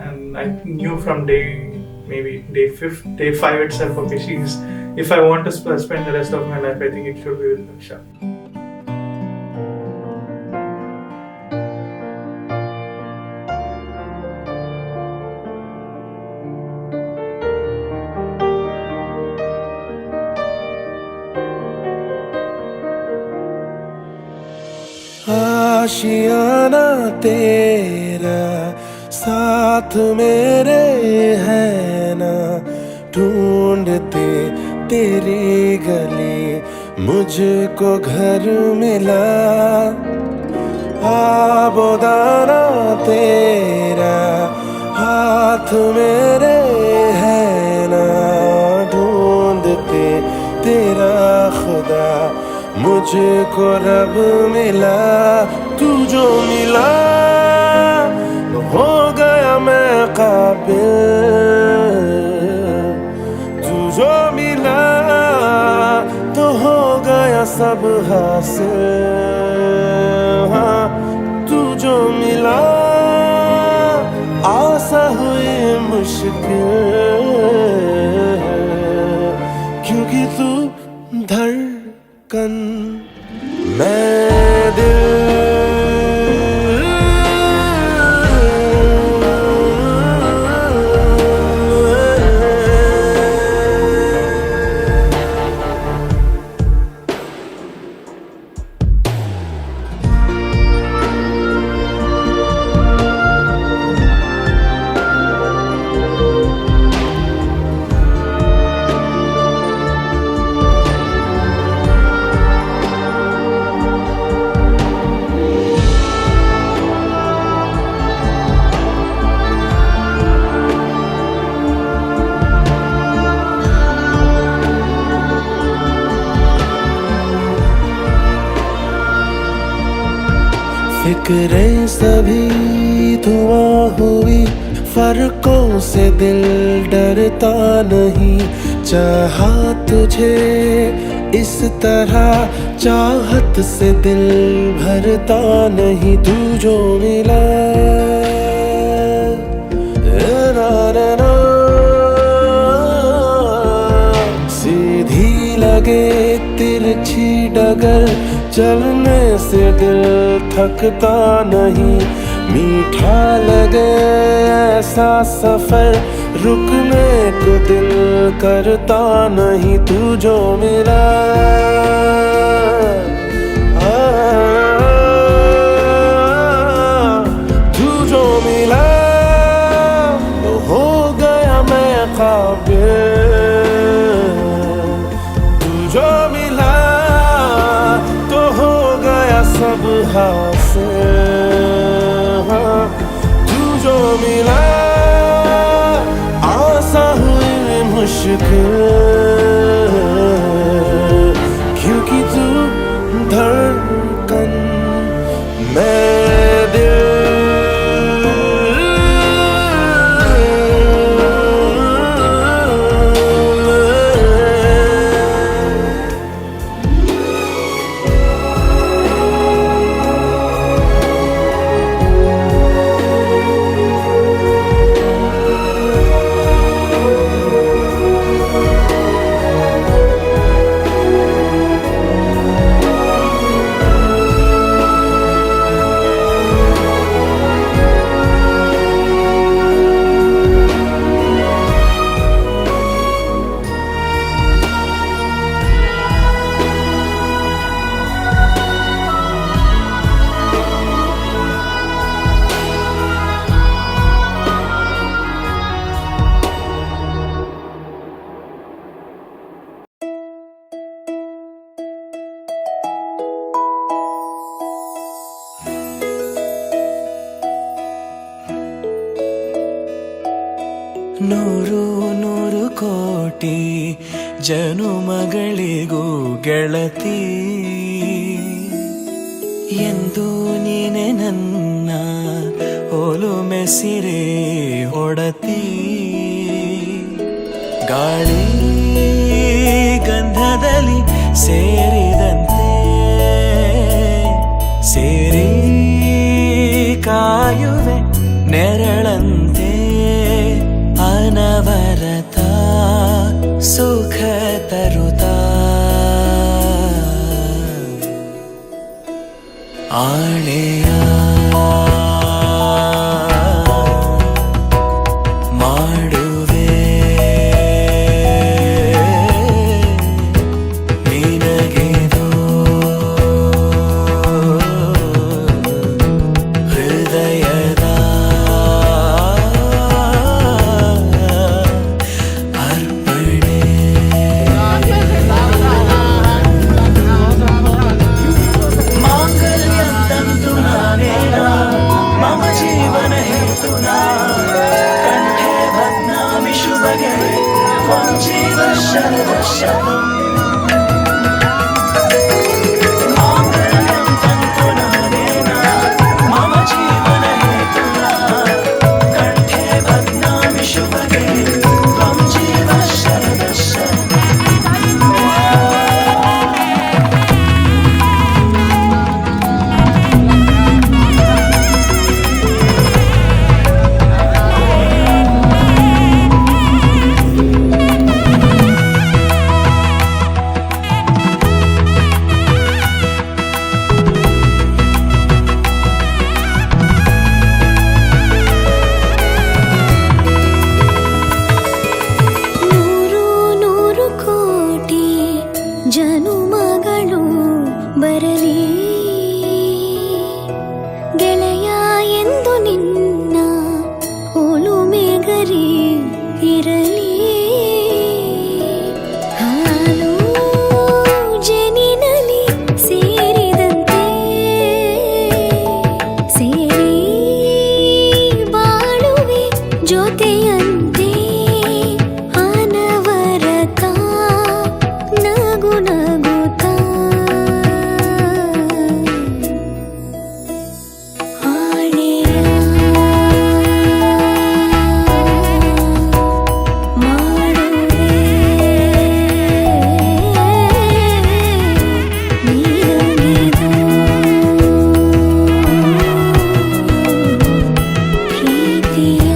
And I knew from maybe day 5 itself, okay, she's, if I want to spend the rest of my life, I think it should be with Raksha. आशियाना तेरा साथ मेरे है ना, ढूंढते तेरी गली मुझको घर मिला। आबोदाना तेरा हाथ मेरे है ना, ढूंढते तेरा खुदा मुझको रब मिला। तू जो मिला हो गया मैं काबिल, तू जो मिला तो हो गया सब हासिल। हाँ, तू जो मिला आसा हुई मुश्किल, क्योंकि तू धड़कन मैं दिल। फिक्रें सभी धुआं हुई, फर्कों से दिल डरता नहीं। चाहा तुझे इस तरह, चाहत से दिल भरता नहीं। तू जो मिला सीधी लगे तिरछी डगर, चलने से दिल थकता नहीं। मीठा लगे ऐसा सफर, रुकने को दिल करता नहीं। तू जो मिला तू जो मिला तो हो गया मैं काबिल, तू जो मिला सब हासिल। हाँ, तू जो मिला आसा हुई मुश्किल, क्योंकि तू धड़कन मैं दिल। ನೂರು ನೂರು ಕೋಟಿ ಜನುಮಗಳಿಗೂ ಗೆಳತಿ, ಎಂದು ನೀನೆ ನನ್ನ ಒಲುಮೆ ಸಿರೆ ಒಡತಿ. ಗಾಳಿ ಗಂಧದಲ್ಲಿ ಸೇರಿದಂತೆ ಸೇರಿ ಕಾಯುವೆ ನೆರಳಂತೆ ಅನವರತ ಸುಖ ತರುತ್ತಾ ಆಣೆಯ ಮಾಡುವೆ ನಿನಗೆದು ಹೃದಯದ ಅರ್ಪಣೆ ಮಾಂಗಲ್ಯಂ ತಂತು ನಾನೇನ ಮಮ ಜೀವನ ಹೇತುನಾ ಕಂಠೆ ಬಧ್ನಾಮಿ ಶುಭಗೆ ತ್ವಂ ಜೀವ ಶರದ ಶತಂ ಮಾಂಗಲ್ಯಂ ತಂತು ನಾನೇನ ಮಮ ಜೀವನ ಹೇತುನಾ ಕಂಠೆ ಬಧ್ನಾಮಿ ಶುಭಗೆ ತ್ವಂ ಜೀವ ಶರದ ಶತಂ ನೂರು ನೂರು ಕೋಟಿ ಜನುಮಗಳು ಬರಲಿ ಗೆಳೆಯ ಎಂದು ನಿನ್ನ ಒಲುಮೆಗರಿ ಇರಲಿ ಹಾಲು ಜನಿನಲಿ ಸೇರಿದಂತೆ ಸೇರಿ ಬಾಳುವೆ ಜೊತೆಯಂತೆ ಅನವರತ ನಗು ನಗುತ್ತಾ ಆಣೆಯ ಮಾಡುವೆ ನಿನಗೆದು ಪ್ರೀತಿಯ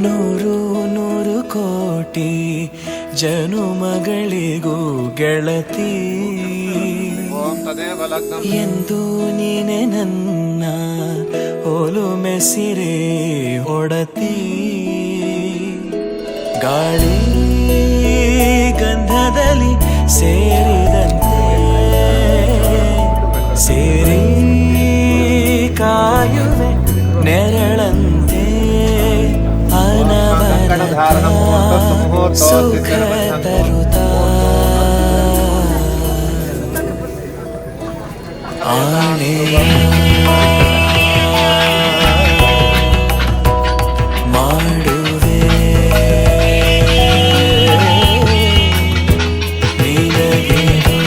ನೂರು ನೂರು ಕೋಟಿ ಜನುಮಗಳಿಗೂ ಗೆಳತಿ ಎಂದು ನೀನೆ ನನ್ನ ಒಲುಮೆ ಸಿರೆ ಒಡತಿ ಗಾಳಿ ಗಂಧದಲ್ಲಿ ಸೇರಿದಂತೆ ಸೇರಿ ಕಾಯುವೆ ನೆರಳಂತೆ ಅನವರತ ಸುಖ ತರುತ್ತಾ ಆಣೆಯ ಮಾಡುವೆ ನಿನಗೆದು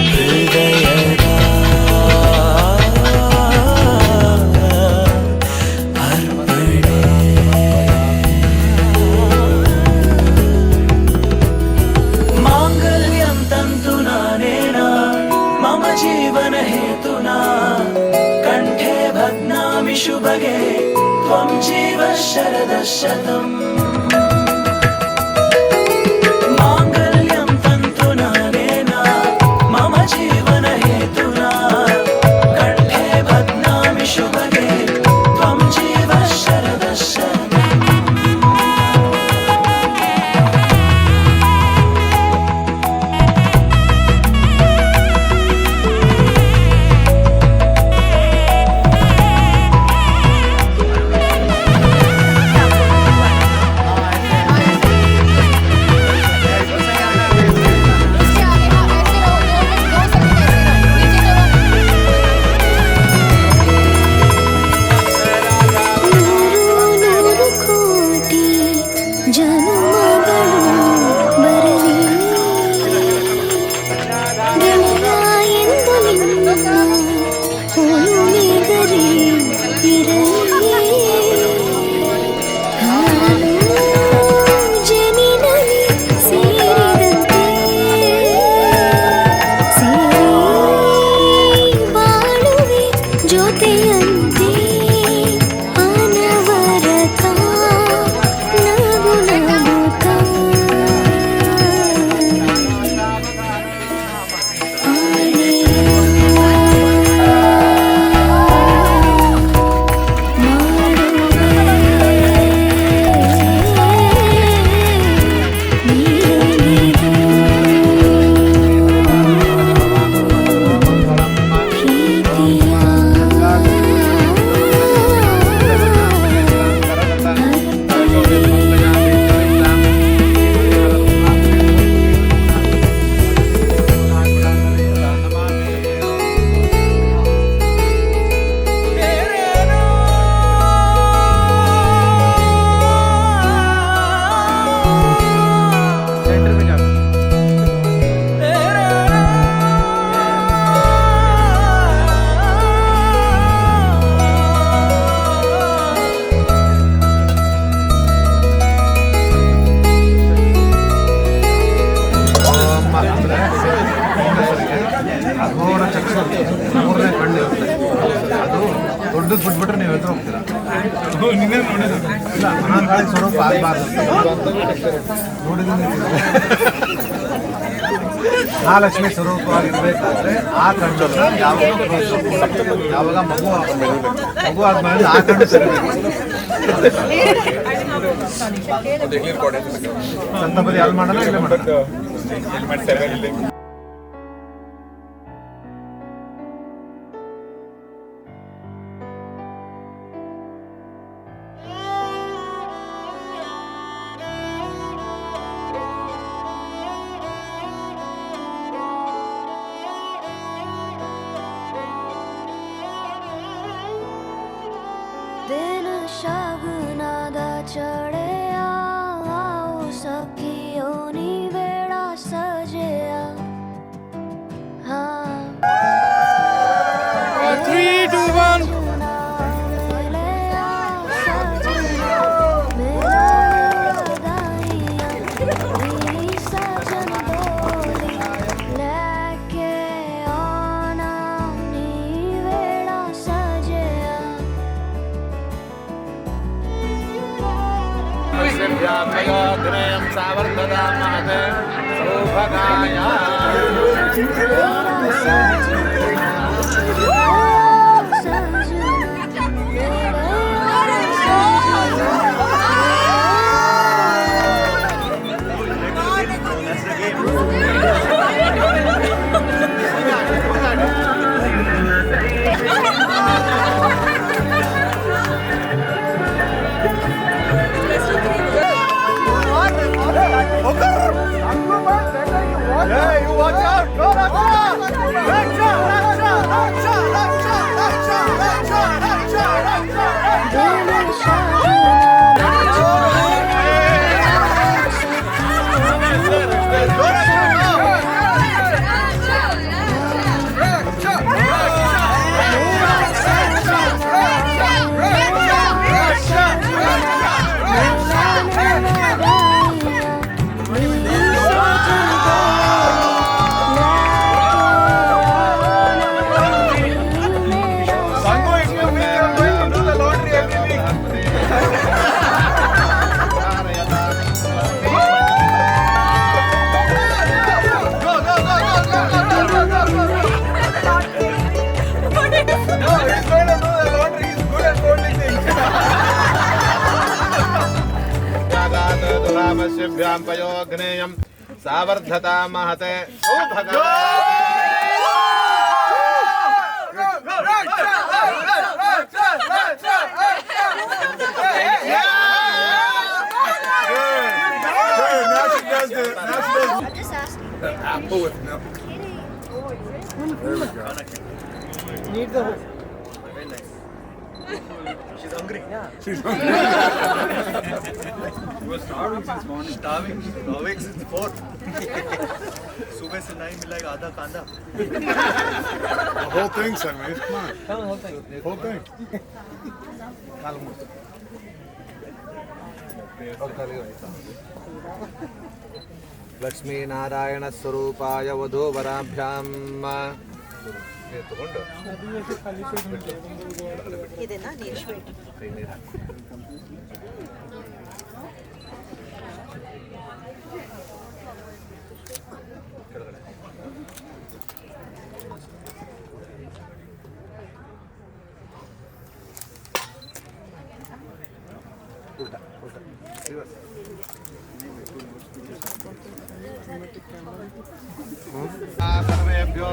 ಹೃದಯದ ಅರ್ಪಣೆ ಮಾಂಗಲ್ಯಂ ತಂತು ನಾನೇನ ಮಮ ಜೀವನ ಹೇತುನಾ ಕಂಠೆ ಬಧ್ನಾಮಿ ಶುಭಗೆ ತ್ವಂ ಜೀವ ಶರದ ಶತಂ ಮಾಂಗಲ್ಯಂ ತಂತು ನಾನೇನ ಮೇಘರಿ ಇರಲಿ ಹಾಲು ಜನಿನಲ್ಲಿ ಸೇರಿದಂತೆ ಸೇರಿ ಬಾಳುವೆ ಜೊತೆಯಂತೆ ಅನವರತ ನಗು ನಗುತ್ತಾ ಅಘೋರ ಚಕ್ಷು ಮೂರನೇ ಕಣ್ಣು ಇರುತ್ತೆ ಅದು ದೊಡ್ಡದು ಬಿಟ್ಬಿಟ್ರೆ ನೀವು ಎದುರು ಹೋಗ್ತೀರಾ ಇಲ್ಲ ಮಹಾಕಾಳಿ ಸ್ವರೂಪ ಆಗಬಾರ್ದು ನೋಡಿದ್ರೆ ಮಹಾಲಕ್ಷ್ಮಿ ಸ್ವರೂಪವಾಗಿರ್ಬೇಕಾದ್ರೆ ಆ ಕಣ್ಣನ್ನು ಯಾವಾಗ ಮಗು ಆದ್ಮೇಲೆ ಆ ಕಣ್ಣು ಸರಿಬೇಕು ಅಂತ ಬರೀ ಅಲ್ಲಿ ಮಾಡೋಣ ಇಲ್ಲ ಮಾಡೋಣ दिन शगुनादा चढ़िया आओ सखियों नी वेड़ा सजिया हाँ 3, 2, 1 सावर्धदा महते सौभगाया Hey, you watch out! Go, Raksha! Raksha! Raksha! Raksha! Raksha! Raksha! Raksha! Raksha! दुरामस्यभ्यां पयोग्नेयं सावर्धता महते सौभगा Apple with milk. There we go. Need the hook. She's hungry. Yeah. She's hungry. She was starving since morning. Starving. Awake since 4. सुबह से नहीं मिला आधा कांदा. The whole thing, Sangamesh. Come on. Come on, whole thing. Whole thing. Lakshmi Narayana ಸ್ವರೂಪಾಯ ವಧೂವರಾಭ್ಯಾಂ ತಗೊಂಡು ಇದನ್ನ ನೀರು ಸರ್ವೇಭ್ಯೋ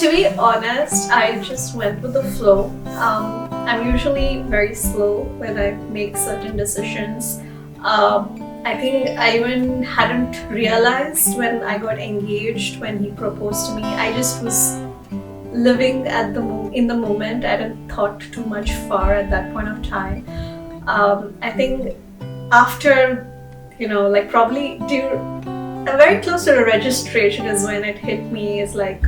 To be honest, I just went with the flow. I'm usually very slow when I make certain decisions. I think I even hadn't realized when I got engaged, when he proposed to me. I just was living at in the moment. I didn't thought too much far at that point of time. I think after, like probably very close to the registration is when it hit me. It's like,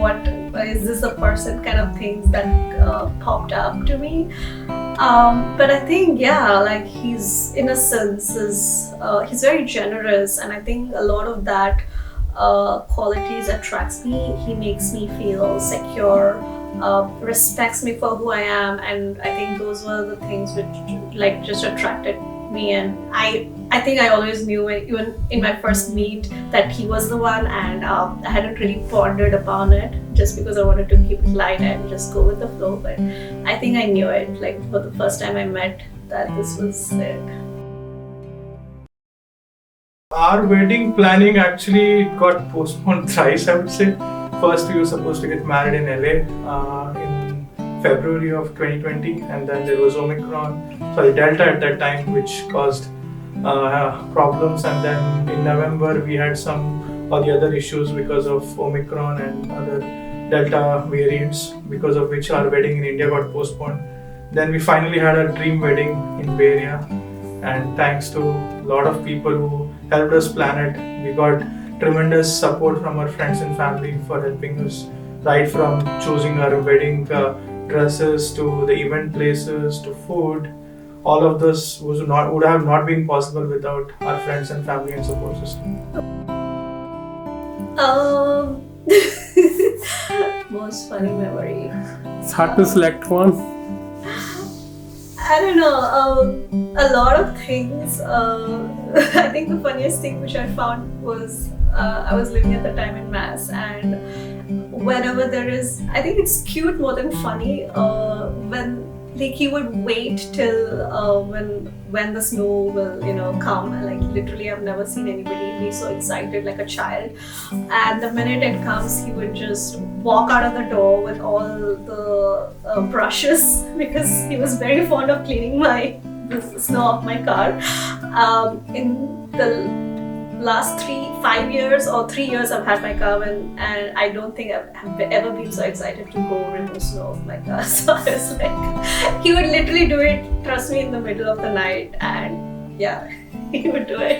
what is this a person kind of things that popped up to me. But I think, like his innocence is, he's very generous, and I think a lot of that qualities attracts me. He makes me feel secure, respects me for who I am, and I think those were the things which like just attracted me. And I think I always knew, even in my first meet, that he was the one, and I hadn't really pondered upon it just because I wanted to keep it light and just go with the flow. But I think I knew it, like for the first time I met, that this was it. Our wedding planning actually got postponed thrice, I would say. First, we were supposed to get married in LA in February of 2020, and then there was Delta at that time, which caused problems, and then in November we had some of the other issues because of Omicron and other Delta variants, because of which our wedding in India got postponed. Then we finally had our dream wedding in Bay Area, and thanks to a lot of people who helped us plan it, we got tremendous support from our friends and family for helping us, right from choosing our wedding dresses to the event places to food. All of this would have not been possible without our friends and family and support system. Most funny memory. It's hard to select one. I don't know, a lot of things. I think the funniest thing which I found was I was living at the time in Mass, and whenever there is, I think it's cute more than funny, when like he would wait till when the snow will come, and like literally I've never seen anybody be so excited like a child, and the minute it comes he would just walk out of the door with all the brushes, because he was very fond of cleaning the snow off my car. In the last 3 years I've had my car, and I don't think I've ever been so excited to go remove snow off my car. So I was like, he would literally do it, trust me, in the middle of the night, and yeah, he would do it.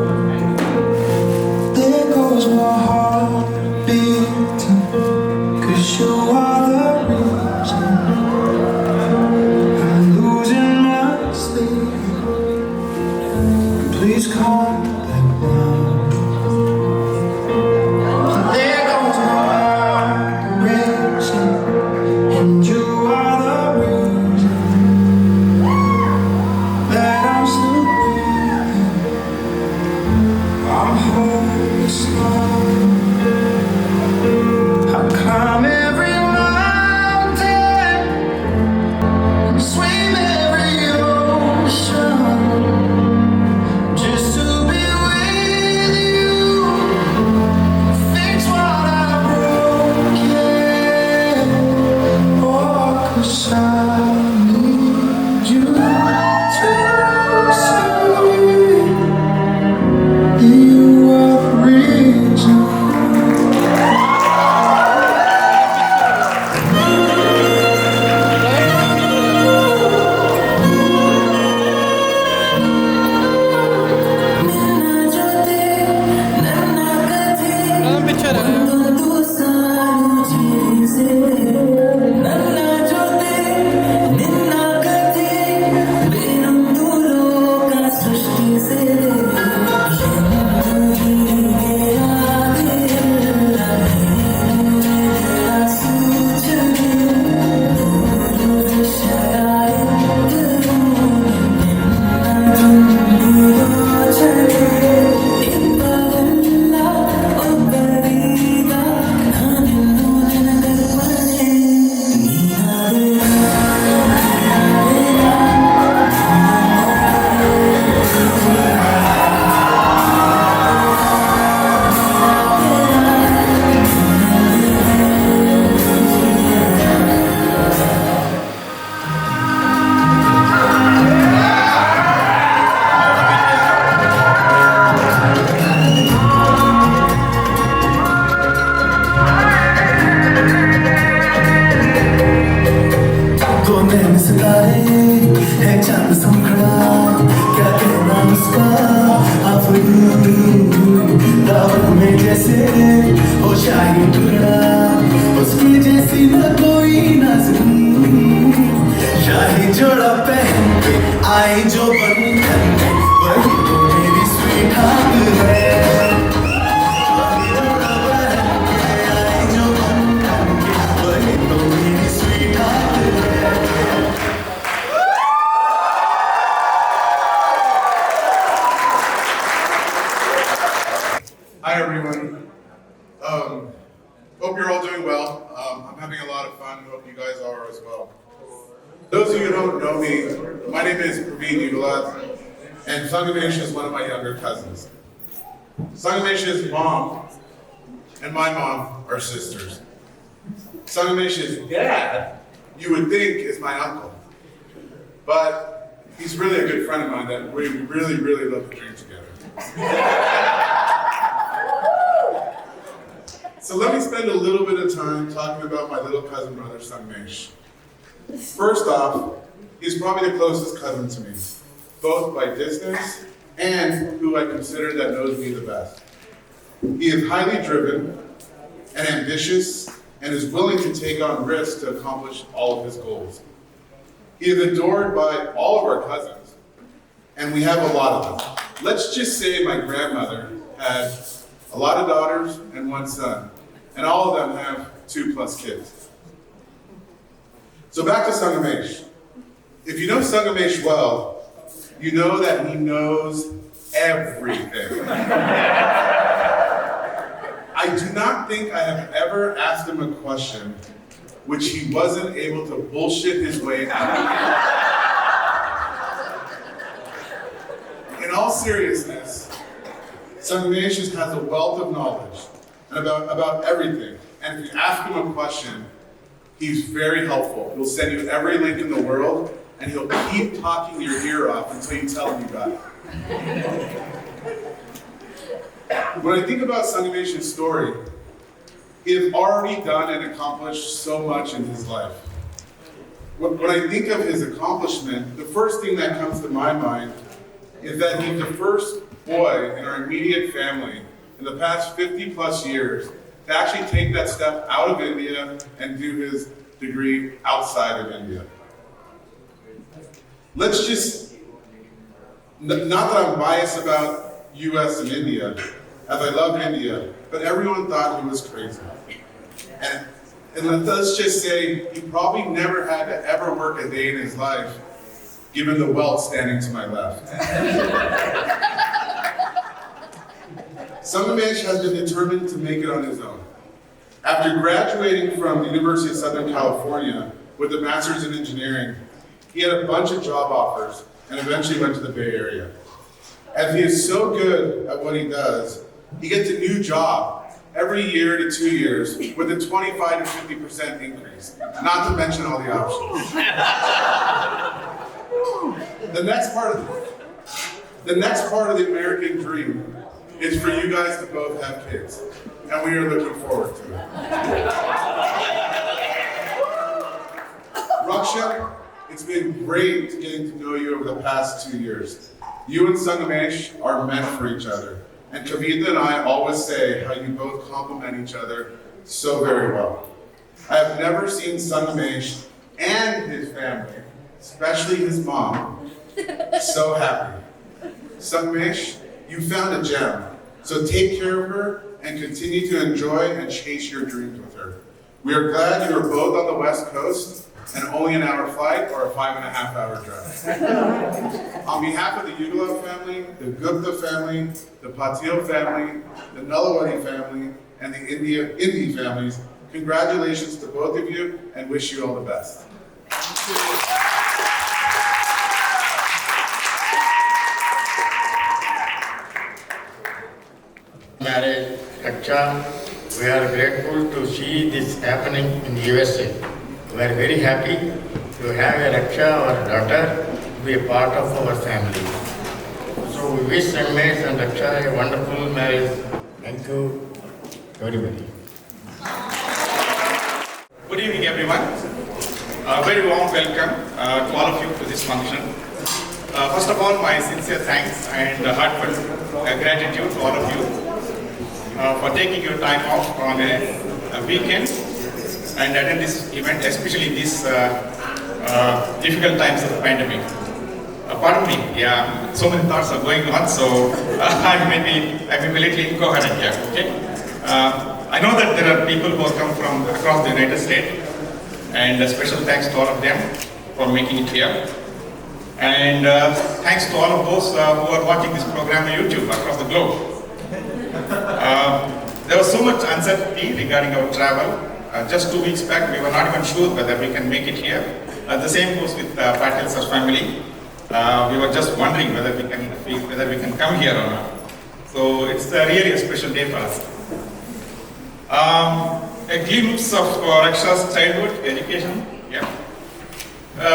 please come back now. There goes my heart racing, and you are the reason that I'm still breathing. I'm hopeless now. I climb every mountain and swim every ocean just to be with you. Fix what I broke, yeah. Oh, 'cause I need you to see you are the reason. में सितारे है चांद संखड़ा क्या कहना उसका दावत में जैसे हो शाही टुकड़ा उसकी जैसी न कोई नाज़नीं शाही जोड़ा पहन के आई जो बंधन में वही तो मेरी स्वीट हार्ट है वही जोड़ा पहन के आई जो बंधन के वही तो मेरी स्वीट हार्ट है. Hi everyone. Hope you're all doing well. I'm having a lot of fun. Hope you guys are as well. Those of you who don't know me, my name is Praveen Yugalat, and Sangamesh is one of my younger cousins. Sangamesh's mom and my mom are sisters. Sangamesh's dad, you would think, is my uncle, but he's really a good friend of mine that we really, really love to drink together. So let me spend a little bit of time talking about my little cousin brother, Sangamesh. First off, he's probably the closest cousin to me, both by distance and who I consider that knows me the best. He is highly driven and ambitious and is willing to take on risks to accomplish all of his goals. He is adored by all of our cousins, and we have a lot of them. Let's just say my grandmother had a lot of daughters and one son, and all of them have 2+ kids. So back to Sangamesh. If you know Sangamesh well, you know that he knows everything. I do not think I have ever asked him a question which he wasn't able to bullshit his way out of. In all seriousness, Sangamesh has a wealth of knowledge about everything. And if you ask him a question, he's very helpful. He'll send you every link in the world, and he'll keep talking your ear off until you tell him you got it. When I think about Sangamesh's story, he has already done and accomplished so much in his life. When I think of his accomplishment, the first thing that comes to my mind is that he's the first boy in our immediate family in the past 50+ years to actually take that step out of India and do his degree outside of India. Let's just Not that I'm biased about US and India, as I love India, but everyone thought he was crazy. And let's just say he probably never had to ever work a day in his life, given the wealth standing to my left. Sangamesh has been determined to make it on his own. After graduating from the University of Southern California with a master's in engineering, he had a bunch of job offers and eventually went to the Bay Area. As he is so good at what he does, he gets a new job every year to 2 years with a 25 to 50% increase, not to mention all the options. The next part of the American dream is for you guys to both have kids, and we are looking forward to it. Raksha, it's been great getting to know you over the past 2 years. You and Sangamesh are meant for each other. And Kavita and I always say how you both complement each other so very well. I have never seen Sangamesh and his family, especially his mom, so happy. Sangamesh, you found a gem, so take care of her and continue to enjoy and chase your dreams with her. We are glad you are both on the West Coast and only an hour flight or a 5.5-hour drive. On behalf of the Yugalov family, the Gupta family, the Patil family, the Nalawadi family, and the Indi families, congratulations to both of you and wish you all the best. Marriage, Raksha, we are grateful to see this happening in the USA. We are very happy to have a Raksha, our daughter, to be a part of our family. So we wish Sangamesh and Raksha a wonderful marriage. Thank you, everybody. Good evening, everyone. A very warm welcome to all of you to this function. First of all, my sincere thanks and heartfelt gratitude to all of you for taking your time off on a weekend and attend this event, especially in these difficult times of the pandemic. Pardon me, yeah, so many thoughts are going on, so I may be a little incoherent here, okay? I know that there are people who have come from across the United States, and a special thanks to all of them for making it here. And thanks to all of those who are watching this program on YouTube across the globe. There was so much uncertainty regarding our travel. Just 2 weeks back, we were not even sure whether we can make it here. The same goes with Patil's family. We were just wondering whether we can come here or not. So it's really a special day for us. A glimpse of Raksha's childhood education. Yeah.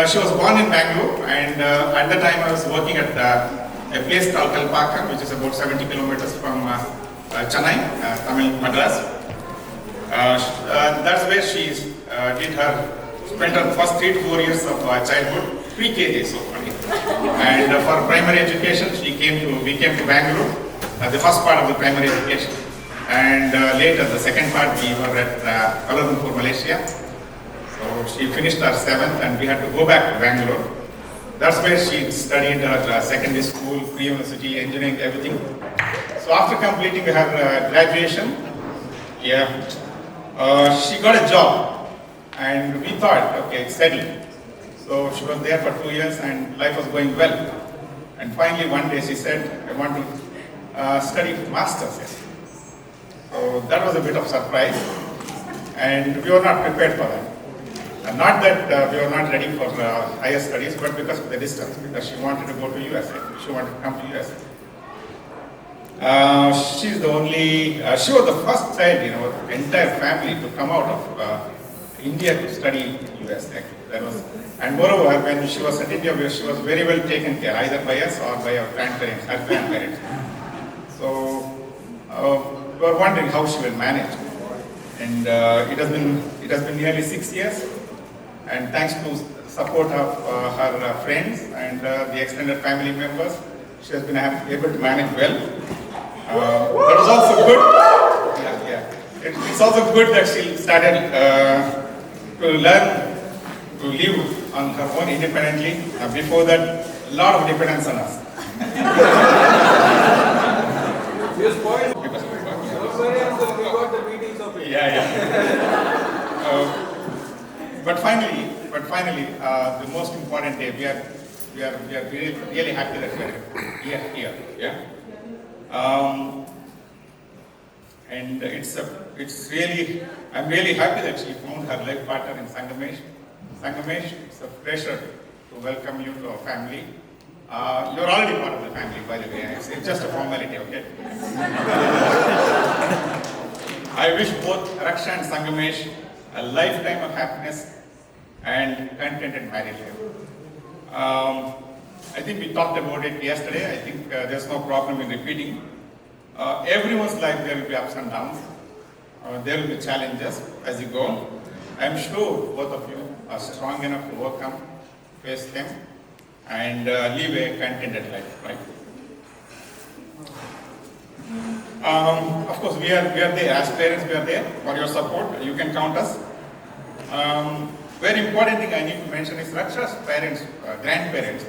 She was born in Bangalore, and at the time I was working at a place called Kalpaka, which is about 70 kilometers from Chennai, Tamil Madras. That's where she spent her first 3 to 4 years of childhood, pre-KG, so funny. And for primary education, we came to Bangalore, the first part of the primary education. And later, the second part, we were at Kuala Lumpur, Malaysia. So she finished her 7th and we had to go back to Bangalore. That's where she studied her secondary school, pre-university, engineering, everything. So after completing her graduation, yeah, she got a job and we thought, okay, it's settled. So she was there for 2 years and life was going well. And finally one day she said, I want to study masters. Yes. So that was a bit of surprise and we were not prepared for that. Not that we were not ready for higher studies, but because of the distance, because she wanted to go to USA. She wanted to come to USA. She's the only, she was the first child in our entire family to come out of India to study in US. That was, and moreover, when she was at India, she was very well taken care, either by us or by our grandparents, her grandparents. So we were wondering how she will manage. And it has been nearly 6 years. And thanks to support of her friends and the extended family members, she has been able to manage well. That was also good. It's also good that she started to learn to live on her own independently. Before that, a lot of dependence on us. But finally, the most important day, we are really happy that we are here. Yeah. And I'm really happy that she found her life partner in Sangamesh. Sangamesh, it's a pleasure to welcome you to our family. You're already part of the family, by the way. It's just a formality, okay? I wish both Raksha and Sangamesh a lifetime of happiness and contented married life. I think we talked about it yesterday. I think there's no problem in repeating. Everyone's life there will be ups and downs. There will be challenges as you go. I'm sure both of you are strong enough to overcome, face them, and live a contented life, right? Of course, we are there. As parents, we are there for your support. You can count us. Very important thing I need to mention is Raksha's parents, grandparents,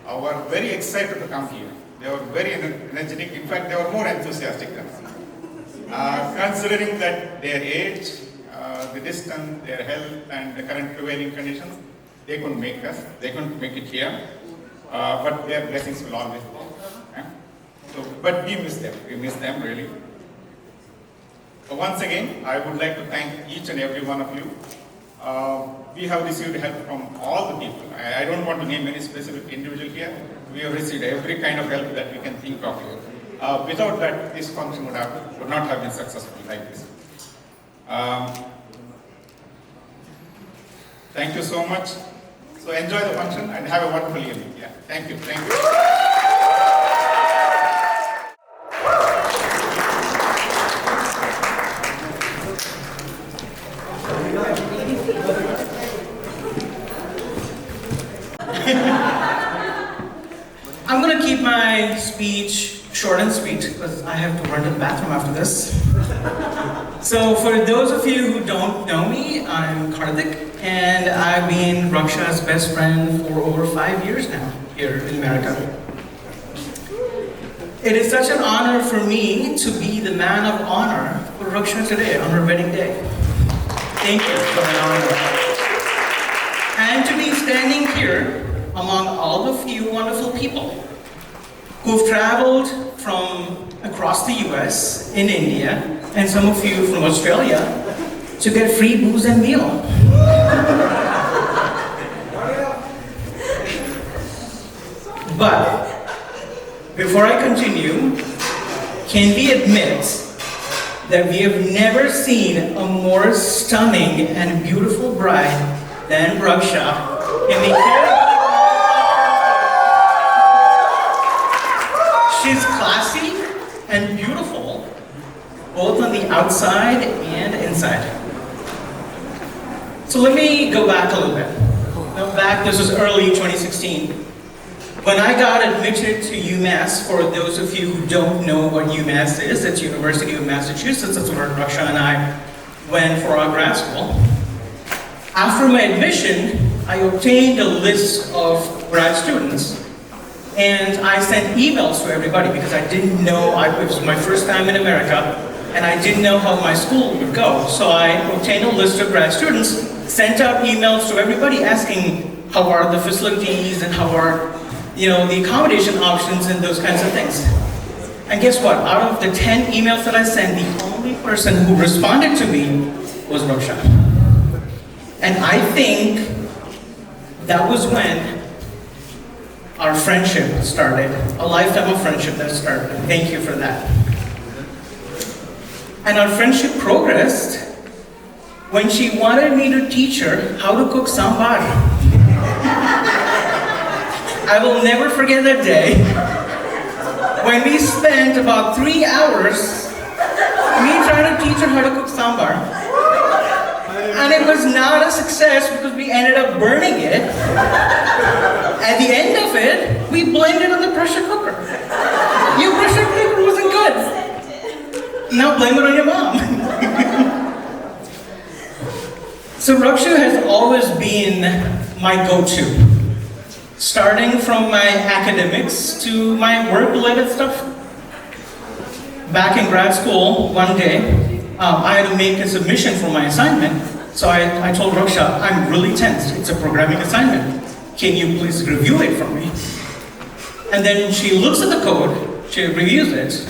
were very excited to come here. They were very energetic. In fact, they were more enthusiastic than us. Considering that their age, the distance, their health, and the current prevailing conditions, they couldn't make us. They couldn't make it here. But their blessings will always be. But we miss them. We miss them really. Once again, I would like to thank each and every one of you. We have received help from all the people. I don't want to name any specific individual here. We have received every kind of help that we can think of here. Without that, this function would not have been successful like this. Thank you so much. So enjoy the function and have a wonderful evening. Yeah. Thank you. Thank you. I'm going to keep my speech short and sweet because I have to run to the bathroom after this. So for those of you who don't know me, I'm Karthik and I've been Raksha's best friend for over 5 years now here in America. It is such an honor for me to be the man of honor for Raksha today on her wedding day. Thank you for that honor. And to be standing here among all of you wonderful people who've traveled from across the US, in India, and some of you from Australia to get free booze and meal. But before I continue, can we admit that we have never seen a more stunning and beautiful bride than Raksha in the She's classy and beautiful, both on the outside and inside. So let me go back a little bit. This was early 2016. When I got admitted to UMass, for those of you who don't know what UMass is, it's University of Massachusetts. That's where Raksha and I went for our grad school. After my admission, I obtained a list of grad students. And I sent emails to everybody because I didn't know, it was my first time in America, and I didn't know how my school would go. So I obtained a list of grad students, sent out emails to everybody asking how are the facilities and how are, the accommodation options and those kinds of things. And guess what? Out of the 10 emails that I sent, the only person who responded to me was Raksha. And I think that was when our friendship started, a lifetime of friendship that started. Thank you for that. And our friendship progressed when she wanted me to teach her how to cook sambar. I will never forget that day when we spent about 3 hours me trying to teach her how to cook sambar. And it was not a success because we ended up burning it. At the end of it, we blamed it on the pressure cooker. Your pressure cooker wasn't good. Now blame it on your mom. So Raksha has always been my go-to. starting from my academics to my work-related stuff. Back in grad school, one day, I had to make a submission for my assignment. So I told Raksha, I'm really tense. It's a programming assignment. Can you please review it for me? And then she looks at the code, she reviews it,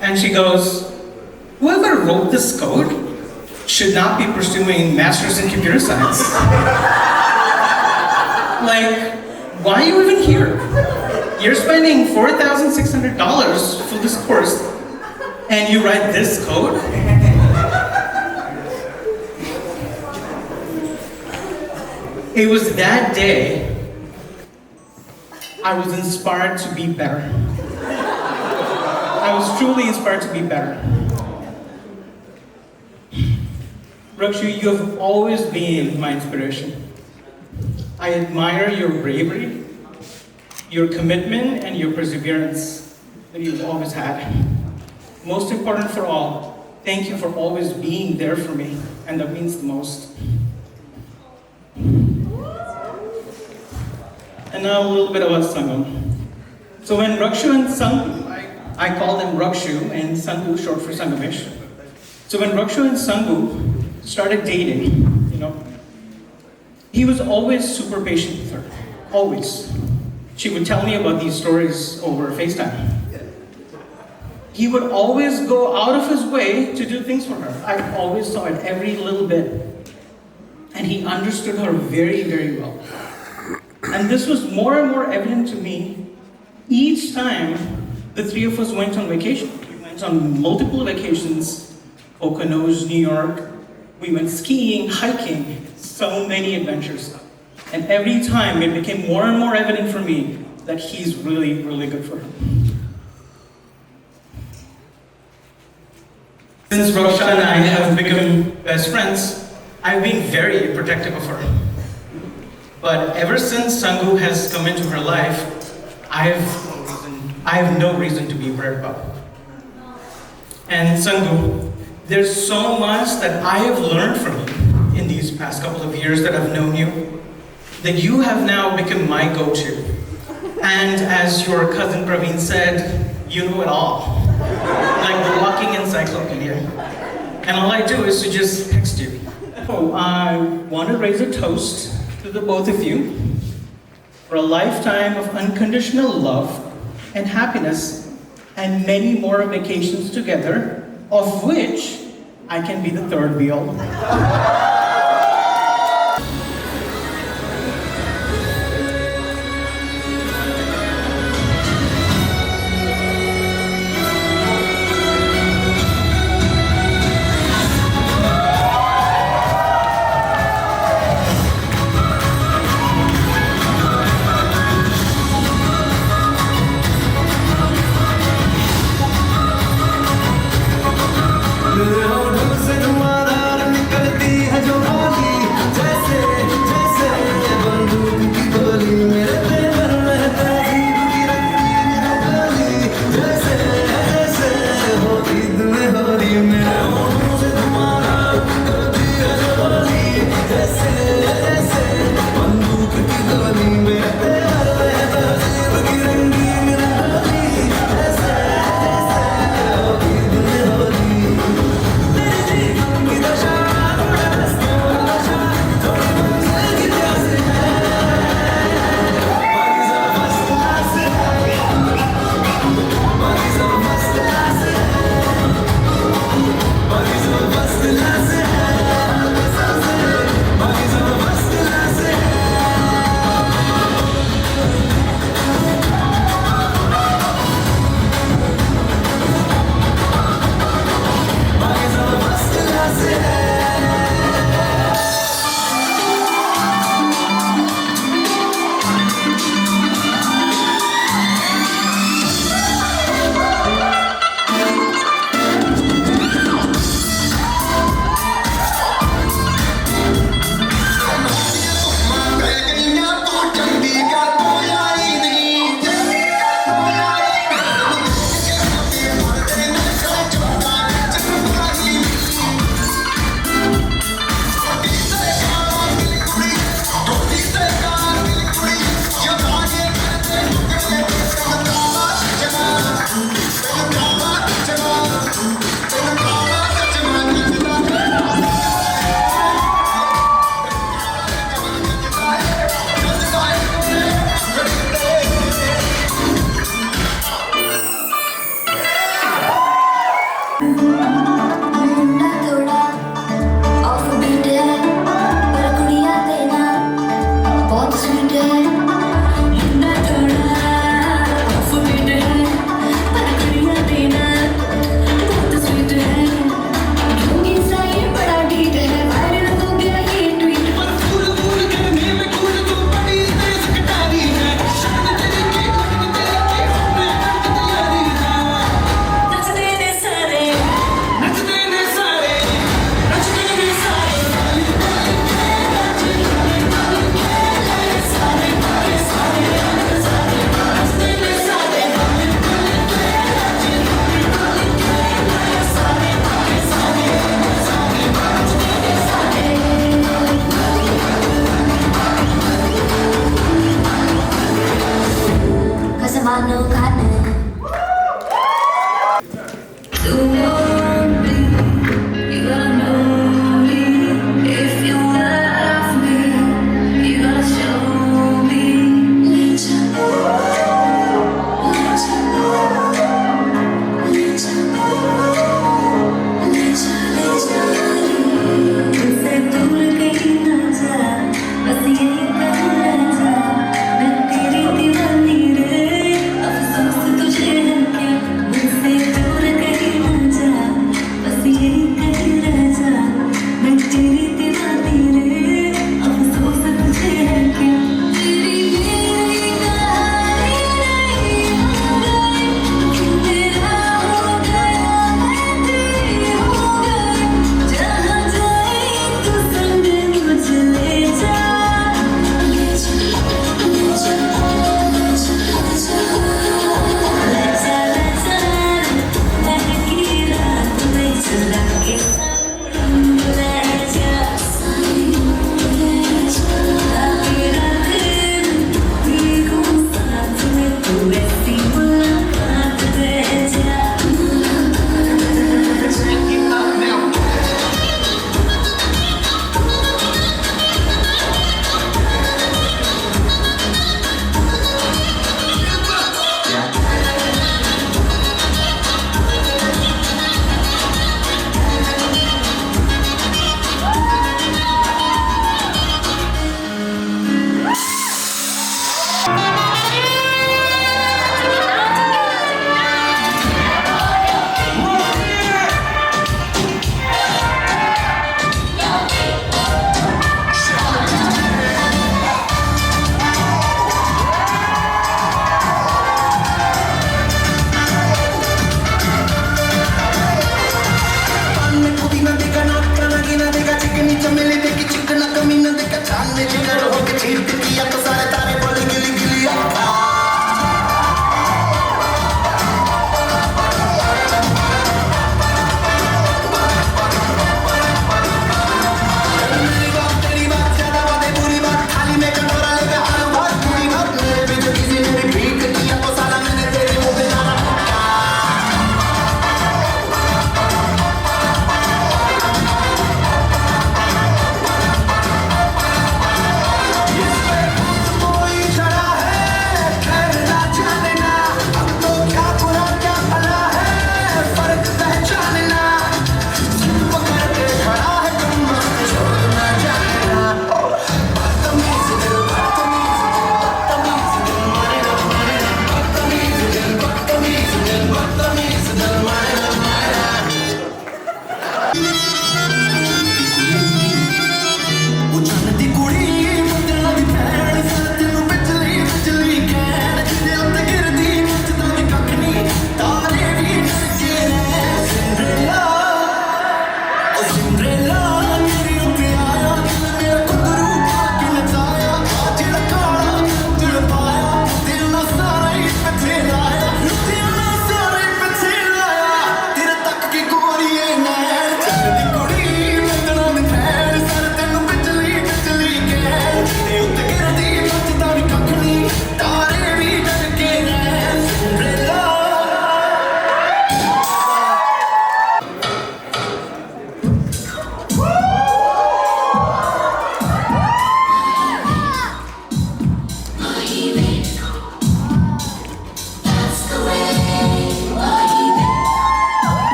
and she goes, whoever wrote this code should not be pursuing Masters in Computer Science. Like, why are you even here? You're spending $4,600 for this course, and you write this code? It was that day I was inspired to be better. I was truly inspired to be better. Raksha, you have always been my inspiration. I admire your bravery, your commitment, and your perseverance that you've always had. Most important for all, thank you for always being there for me, and that means the most. And now a little bit about Sangam. So when Raksha and Sangu, I call them Rakshu and Sangu, short for Sangamesh. So when Raksha and Sangu started dating, he was always super patient with her, always. She would tell me about these stories over FaceTime. He would always go out of his way to do things for her. I always saw it every little bit. And he understood her very, very well. And this was more and more evident to me each time the three of us went on vacation. We went on multiple vacations, Poconos, New York. We went skiing, hiking, so many adventures. And every time it became more and more evident for me that he's really, really good for her. Since Raksha and I have become best friends, I've been very protective of her. But ever since Sangu has come into her life, I have no reason to be worried about it. And Sangu, there's so much that I have learned from you in these past couple of years that I've known you, that you have now become my go-to. And as your cousin Praveen said, you know it all. Like the walking encyclopedia. And all I do is to just text you. So I want to raise a toast to the both of you for a lifetime of unconditional love and happiness and many more vacations together, of which I can be the third wheel. होठों से धुआंधार निकलती है जो So want me, you gotta know me. If you love me, you gotta show me. Let you know, let you know, let you know, let you know. मुझसे दूर कहीं ना जा, बस यही कर जा। मैं तेरी दीवानी रे, अफसोस तुझे है क्या? मुझसे दूर कहीं ना जा।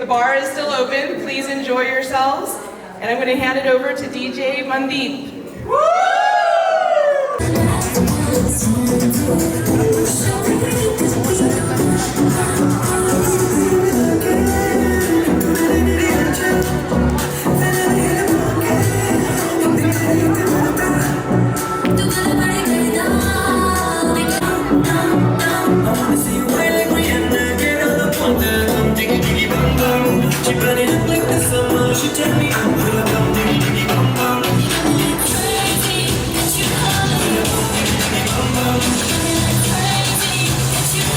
bar is still open. Please enjoy yourselves. And I'm going to hand it over to DJ Mandeep. She burn it up like the summer. She tell me, will I come diggy diggy bum bum? Crazy, get you high. Will I come diggy diggy bum bum? Crazy, get you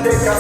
Thank you.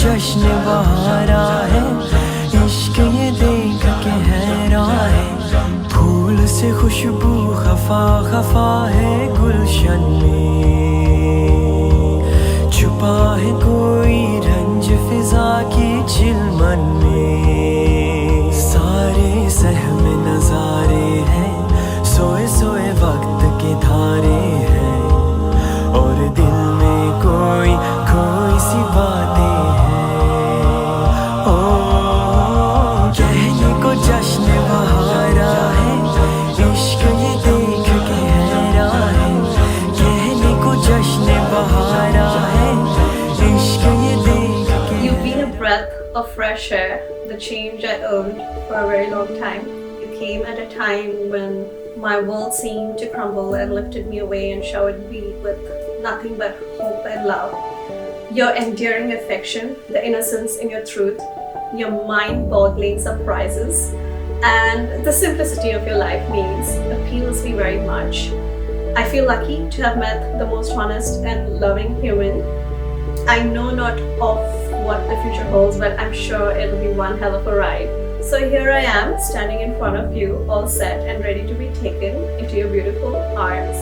जश्न बहारा है इश्क ये देख के हैरान है फूल से खुशबू खफा खफा है गुलशन में छुपा है कोई रंज फिजा की चिलमन में सारे सहम नजारे हैं सोए सोए वक्त के of fresh air, the change I earned for a very long time. You came at a time when my world seemed to crumble and lifted me away and showered me with nothing but hope and love. Your endearing affection, the innocence in your truth, your mind-boggling surprises, and the simplicity of your life appeals me very much. I feel lucky to have met the most honest and loving human. I know not of what the future holds, but I'm sure it'll be one hell of a ride. So here I am, standing in front of you, all set and ready to be taken into your beautiful arms.